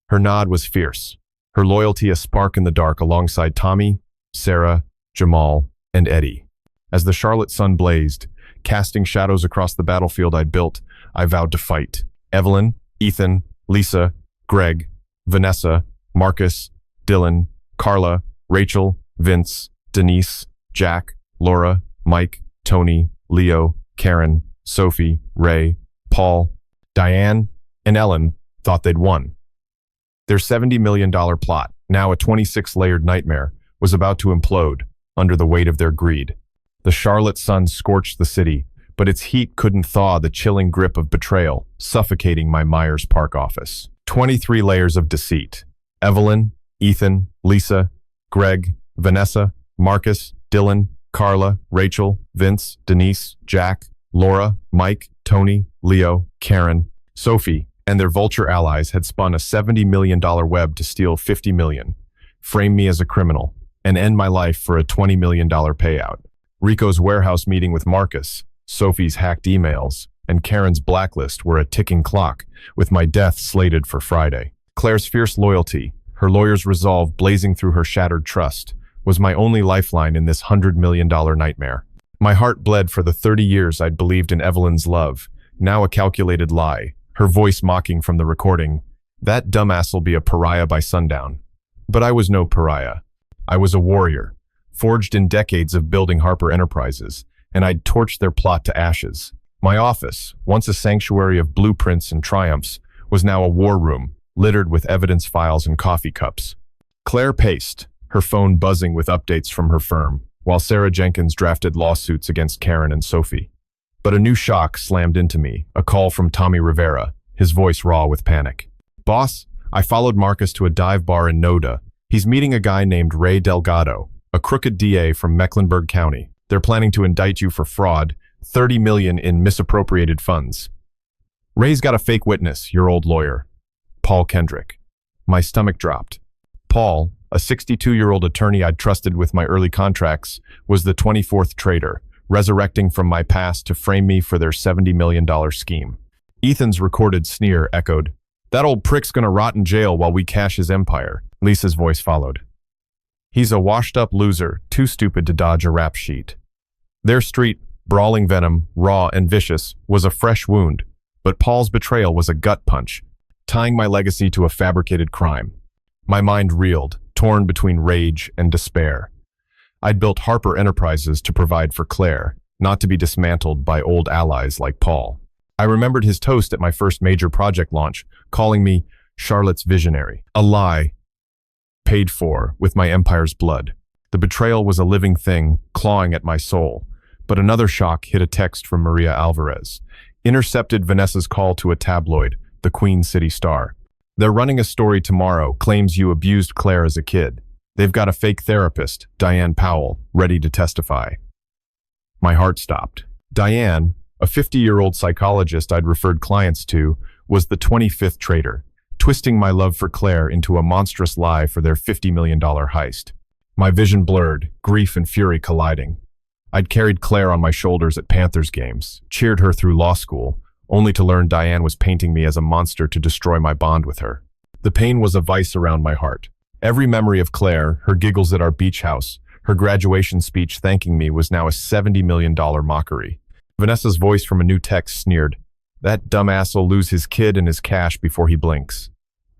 Her nod was fierce, her loyalty a spark in the dark alongside Tommy, Sarah, Jamal, and Eddie. As the Charlotte sun blazed, casting shadows across the battlefield I'd built, I vowed to fight. Evelyn, Ethan, Lisa, Greg, Vanessa, Marcus, Dylan, Carla, Rachel, Vince, Denise, Jack, Laura, Mike, Tony, Leo, Karen, Sophie, Ray, Paul, Diane, and Ellen thought they'd won. Their $70 million plot, now a 26-layered nightmare, was about to implode under the weight of their greed. The Charlotte sun scorched the city, but its heat couldn't thaw the chilling grip of betrayal, suffocating my Myers Park office. 23 layers of deceit. Evelyn, Ethan, Lisa, Greg, Vanessa, Marcus, Dylan, Carla, Rachel, Vince, Denise, Jack, Laura, Mike, Tony, Leo, Karen, Sophie, and their vulture allies had spun a $70 million web to steal $50 million, frame me as a criminal, and end my life for a $20 million payout. Rico's warehouse meeting with Marcus, Sophie's hacked emails, and Karen's blacklist were a ticking clock, with my death slated for Friday. Claire's fierce loyalty, her lawyer's resolve blazing through her shattered trust, was my only lifeline in this $100 million nightmare. My heart bled for the 30 years I'd believed in Evelyn's love, now a calculated lie, her voice mocking from the recording, "That dumbass'll be a pariah by sundown." But I was no pariah. I was a warrior, forged in decades of building Harper Enterprises, and I'd torched their plot to ashes. My office, once a sanctuary of blueprints and triumphs, was now a war room, littered with evidence files and coffee cups. Claire paced, her phone buzzing with updates from her firm, while Sarah Jenkins drafted lawsuits against Karen and Sophie. But a new shock slammed into me, a call from Tommy Rivera, his voice raw with panic. "Boss, I followed Marcus to a dive bar in Noda. He's meeting a guy named Ray Delgado, a crooked DA from Mecklenburg County. They're planning to indict you for fraud, $30 million in misappropriated funds." "Ray's got a fake witness, your old lawyer, Paul Kendrick." My stomach dropped. Paul, a 62-year-old attorney I'd trusted with my early contracts, was the 24th traitor, resurrecting from my past to frame me for their $70 million scheme. Ethan's recorded sneer echoed, "That old prick's gonna rot in jail while we cash his empire." Lisa's voice followed, "He's a washed-up loser, too stupid to dodge a rap sheet." Their street, brawling venom, raw and vicious, was a fresh wound, but Paul's betrayal was a gut punch, tying my legacy to a fabricated crime. My mind reeled, torn between rage and despair. I'd built Harper Enterprises to provide for Claire, not to be dismantled by old allies like Paul. I remembered his toast at my first major project launch, calling me Charlotte's visionary. A lie, paid for with my empire's blood. The betrayal was a living thing, clawing at my soul. But another shock hit a text from Maria Alvarez. Intercepted Vanessa's call to a tabloid, the Queen City Star. "They're running a story tomorrow, claims you abused Claire as a kid. They've got a fake therapist, Diane Powell, ready to testify." My heart stopped. Diane, a 50-year-old psychologist I'd referred clients to, was the 25th traitor, twisting my love for Claire into a monstrous lie for their $50 million heist. My vision blurred, grief and fury colliding. I'd carried Claire on my shoulders at Panthers games, cheered her through law school, only to learn Diane was painting me as a monster to destroy my bond with her. The pain was a vice around my heart. Every memory of Claire, her giggles at our beach house, her graduation speech thanking me was now a $70 million mockery. Vanessa's voice from a new text sneered, "That dumbass will lose his kid and his cash before he blinks."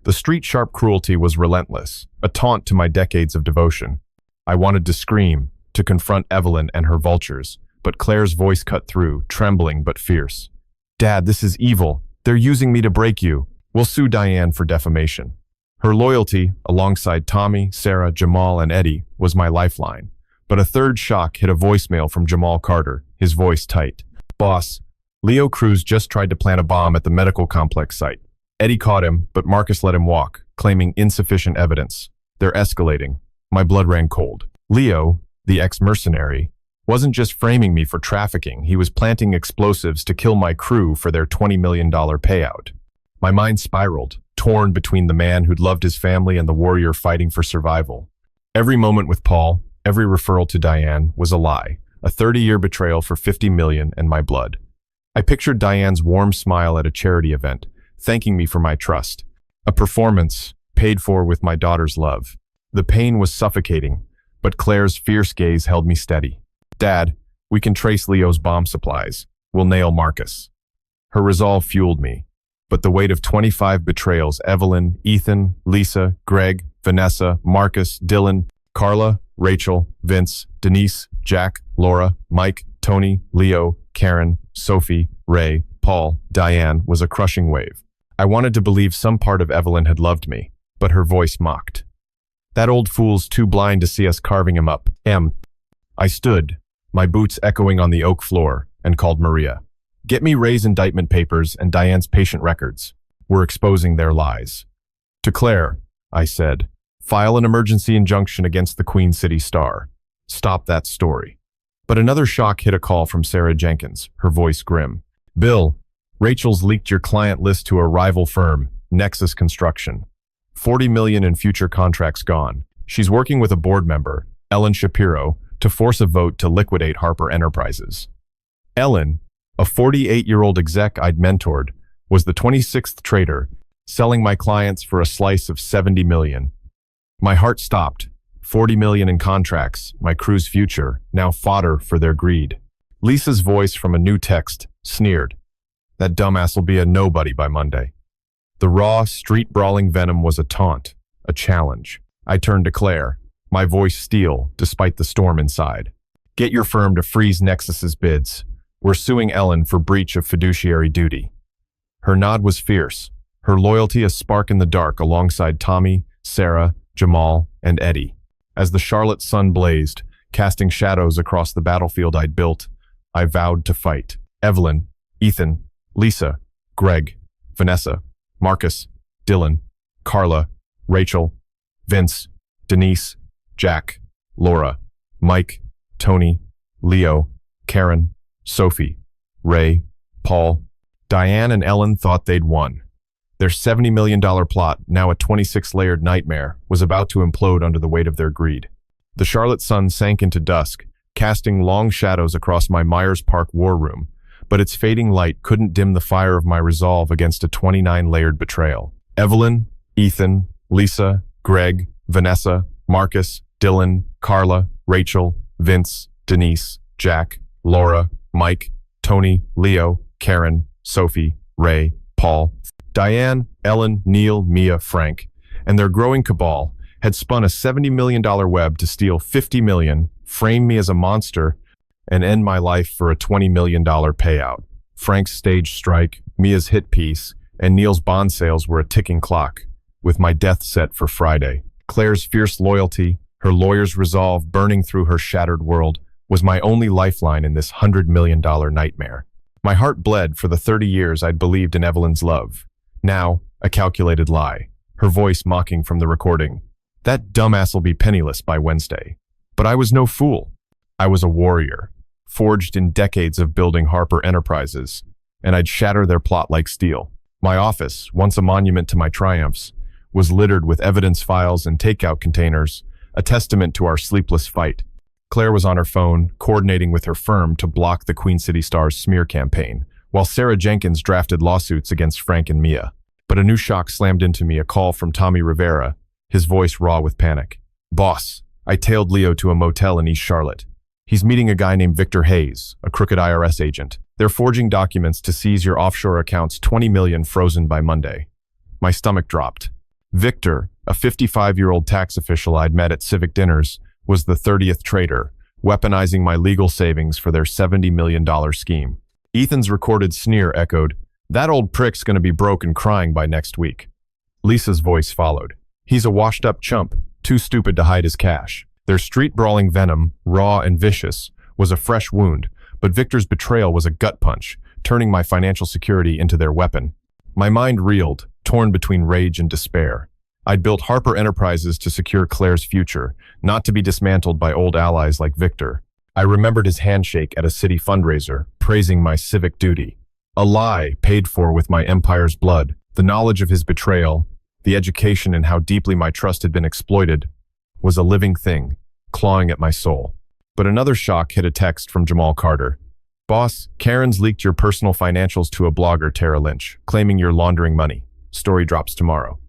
The street-sharp cruelty was relentless, a taunt to my decades of devotion. I wanted to scream, to confront Evelyn and her vultures, but Claire's voice cut through, trembling but fierce. "Dad, this is evil. They're using me to break you. We'll sue Diane for defamation." Her loyalty, alongside Tommy, Sarah, Jamal, and Eddie, was my lifeline. But a third shock hit a voicemail from Jamal Carter, his voice tight. "Boss, Leo Cruz just tried to plant a bomb at the medical complex site. Eddie caught him, but Marcus let him walk, claiming insufficient evidence. They're escalating." My blood ran cold. Leo, the ex-mercenary, wasn't just framing me for trafficking, he was planting explosives to kill my crew for their $20 million payout. My mind spiraled, torn between the man who'd loved his family and the warrior fighting for survival. Every moment with Paul, every referral to Diane, was a lie, a 30-year betrayal for $50 million and my blood. I pictured Diane's warm smile at a charity event, thanking me for my trust. A performance paid for with my daughter's love. The pain was suffocating, but Claire's fierce gaze held me steady. "Dad, we can trace Leo's bomb supplies. We'll nail Marcus." Her resolve fueled me, but the weight of 25 betrayals, Evelyn, Ethan, Lisa, Greg, Vanessa, Marcus, Dylan, Carla, Rachel, Vince, Denise, Jack, Laura, Mike, Tony, Leo, Karen, Sophie, Ray, Paul, Diane, was a crushing wave. I wanted to believe some part of Evelyn had loved me, but her voice mocked. "That old fool's too blind to see us carving him up." I stood, my boots echoing on the oak floor, and called Maria. "Get me Ray's indictment papers and Diane's patient records. We're exposing their lies." To Claire, I said, "File an emergency injunction against the Queen City Star. Stop that story." But another shock hit a call from Sarah Jenkins, her voice grim. "Bill, Rachel's leaked your client list to a rival firm, Nexus Construction. 40 million in future contracts gone. She's working with a board member, Ellen Shapiro, to force a vote to liquidate Harper Enterprises. Ellen, a 48-year-old exec I'd mentored, was the 26th trader, selling my clients for a slice of 70 million. My heart stopped. 40 million in contracts, my crew's future, now fodder for their greed. Lisa's voice from a new text sneered. That dumbass will be a nobody by Monday. The raw, street-brawling venom was a taunt, a challenge. I turned to Claire, my voice steel despite the storm inside. Get your firm to freeze Nexus's bids. We're suing Ellen for breach of fiduciary duty. Her nod was fierce, her loyalty a spark in the dark alongside Tommy, Sarah, Jamal, and Eddie. As the Charlotte sun blazed, casting shadows across the battlefield I'd built, I vowed to fight. Evelyn, Ethan, Lisa, Greg, Vanessa, Marcus, Dylan, Carla, Rachel, Vince, Denise, Jack, Laura, Mike, Tony, Leo, Karen, Sophie, Ray, Paul. Diane and Ellen thought they'd won. Their $70 million plot, now a 26-layered nightmare, was about to implode under the weight of their greed. The Charlotte sun sank into dusk, casting long shadows across my Myers Park war room, but its fading light couldn't dim the fire of my resolve against a 29-layered betrayal. Evelyn, Ethan, Lisa, Greg, Vanessa, Marcus, Dylan, Carla, Rachel, Vince, Denise, Jack, Laura, Mike, Tony, Leo, Karen, Sophie, Ray, Paul. Diane, Ellen, Neil, Mia, Frank, and their growing cabal had spun a $70 million web to steal $50 million, frame me as a monster, and end my life for a $20 million payout. Frank's stage strike, Mia's hit piece, and Neil's bond sales were a ticking clock, with my death set for Friday. Claire's fierce loyalty, her lawyer's resolve burning through her shattered world, was my only lifeline in this $100 million nightmare. My heart bled for the 30 years I'd believed in Evelyn's love. Now, a calculated lie, her voice mocking from the recording. That dumbass will be penniless by Wednesday. But I was no fool. I was a warrior, forged in decades of building Harper Enterprises, and I'd shatter their plot like steel. My office, once a monument to my triumphs, was littered with evidence files and takeout containers, a testament to our sleepless fight. Claire was on her phone, coordinating with her firm to block the Queen City Star's smear campaign, while Sarah Jenkins drafted lawsuits against Frank and Mia. But a new shock slammed into me, a call from Tommy Rivera, his voice raw with panic. Boss, I tailed Leo to a motel in East Charlotte. He's meeting a guy named Victor Hayes, a crooked IRS agent. They're forging documents to seize your offshore accounts, 20 million frozen by Monday. My stomach dropped. Victor, a 55-year-old tax official I'd met at civic dinners, was the 30th trader, weaponizing my legal savings for their $70 million scheme. Ethan's recorded sneer echoed, that old prick's gonna be broke and crying by next week. Lisa's voice followed. He's a washed-up chump, too stupid to hide his cash. Their street-brawling venom, raw and vicious, was a fresh wound, but Victor's betrayal was a gut punch, turning my financial security into their weapon. My mind reeled, torn between rage and despair. I'd built Harper Enterprises to secure Claire's future, not to be dismantled by old allies like Victor. I remembered his handshake at a city fundraiser, praising my civic duty. A lie paid for with my empire's blood. The knowledge of his betrayal, the education in how deeply my trust had been exploited, was a living thing, clawing at my soul. But another shock hit a text from Jamal Carter. Boss, Karen's leaked your personal financials to a blogger, Tara Lynch, claiming you're laundering money. Story drops tomorrow.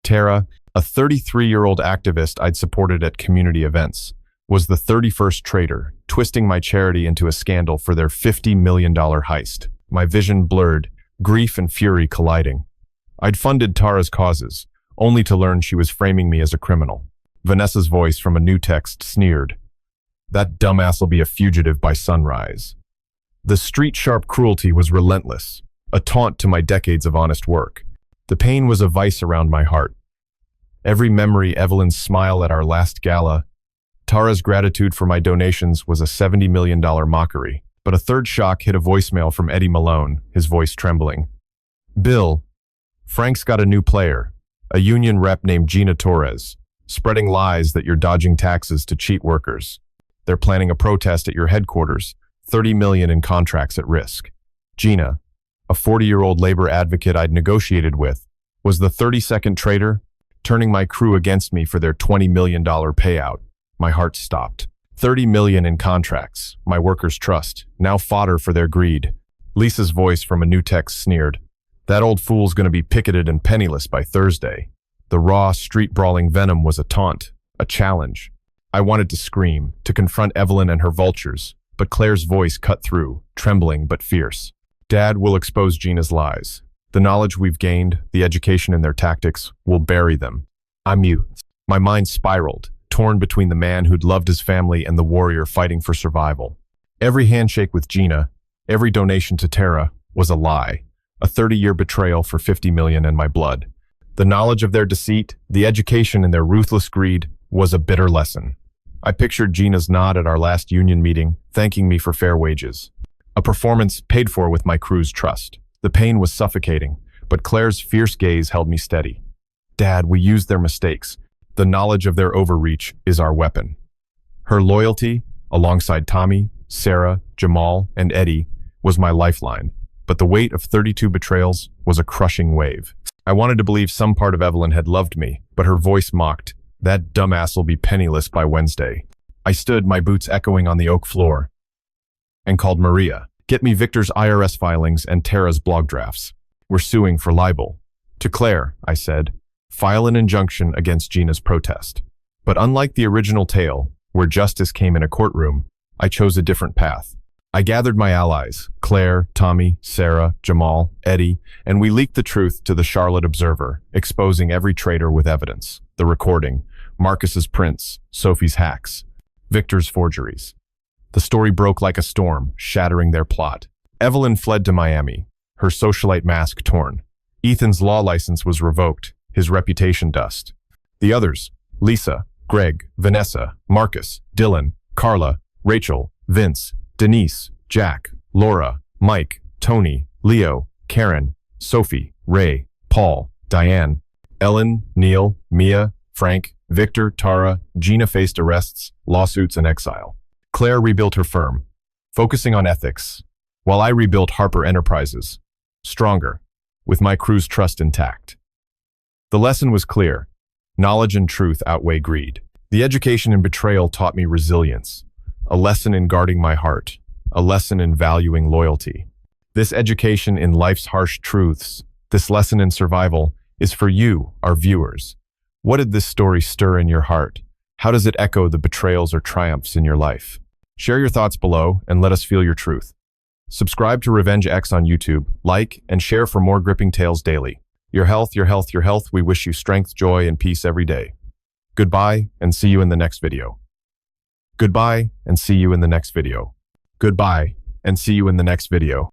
Tara, a 33-year-old activist I'd supported at community events, was the 31st trader, twisting my charity into a scandal for their $50 million heist. My vision blurred, grief and fury colliding. I'd funded Tara's causes, only to learn she was framing me as a criminal. Vanessa's voice from a new text sneered. That dumbass will be a fugitive by sunrise. The street-sharp cruelty was relentless, a taunt to my decades of honest work. The pain was a vice around my heart. Every memory, Evelyn's smile at our last gala, Tara's gratitude for my donations was a $70 million mockery. But a third shock hit a voicemail from Eddie Malone, his voice trembling. Bill, Frank's got a new player, a union rep named Gina Torres, spreading lies that you're dodging taxes to cheat workers. They're planning a protest at your headquarters, 30 million in contracts at risk. Gina, a 40-year-old labor advocate I'd negotiated with, was the 32nd traitor, turning my crew against me for their $20 million payout. My heart stopped. $30 million in contracts, my workers' trust, now fodder for their greed. Lisa's voice from a new text sneered. That old fool's gonna be picketed and penniless by Thursday. The raw, street-brawling venom was a taunt, a challenge. I wanted to scream, to confront Evelyn and her vultures, but Claire's voice cut through, trembling but fierce. Dad will expose Gina's lies. The knowledge we've gained, the education in their tactics, will bury them. I'm mute. My mind spiraled, torn between the man who'd loved his family and the warrior fighting for survival. Every handshake with Gina, every donation to Tara, was a lie. A 30-year betrayal for $50 million and my blood. The knowledge of their deceit, the education in their ruthless greed, was a bitter lesson. I pictured Gina's nod at our last union meeting, thanking me for fair wages. A performance paid for with my crew's trust. The pain was suffocating, but Claire's fierce gaze held me steady. Dad, we used their mistakes. The knowledge of their overreach is our weapon. Her loyalty, alongside Tommy, Sarah, Jamal, and Eddie, was my lifeline, but the weight of 32 betrayals was a crushing wave. I wanted to believe some part of Evelyn had loved me, but her voice mocked. That dumbass will be penniless by Wednesday. I stood, my boots echoing on the oak floor, and called Maria. Get me Victor's IRS filings and Tara's blog drafts. We're suing for libel. To Claire, I said, file an injunction against Gina's protest. But unlike the original tale, where justice came in a courtroom, I chose a different path. I gathered my allies, Claire, Tommy, Sarah, Jamal, Eddie, and we leaked the truth to the Charlotte Observer, exposing every traitor with evidence. The recording, Marcus's prints, Sophie's hacks, Victor's forgeries. The story broke like a storm, shattering their plot. Evelyn fled to Miami, her socialite mask torn. Ethan's law license was revoked, his reputation dust. The others, Lisa, Greg, Vanessa, Marcus, Dylan, Carla, Rachel, Vince, Denise, Jack, Laura, Mike, Tony, Leo, Karen, Sophie, Ray, Paul, Diane, Ellen, Neil, Mia, Frank, Victor, Tara, Gina faced arrests, lawsuits, and exile. Claire rebuilt her firm, focusing on ethics, while I rebuilt Harper Enterprises, stronger, with my crew's trust intact. The lesson was clear. Knowledge and truth outweigh greed. The education in betrayal taught me resilience, a lesson in guarding my heart, a lesson in valuing loyalty. This education in life's harsh truths, this lesson in survival, is for you, our viewers. What did this story stir in your heart? How does it echo the betrayals or triumphs in your life? Share your thoughts below and let us feel your truth. Subscribe to RevengeX on YouTube, like, and share for more gripping tales daily. Your health, your health, your health. We wish you strength, joy, and peace every day. Goodbye, and see you in the next video. Goodbye, and see you in the next video. Goodbye, and see you in the next video.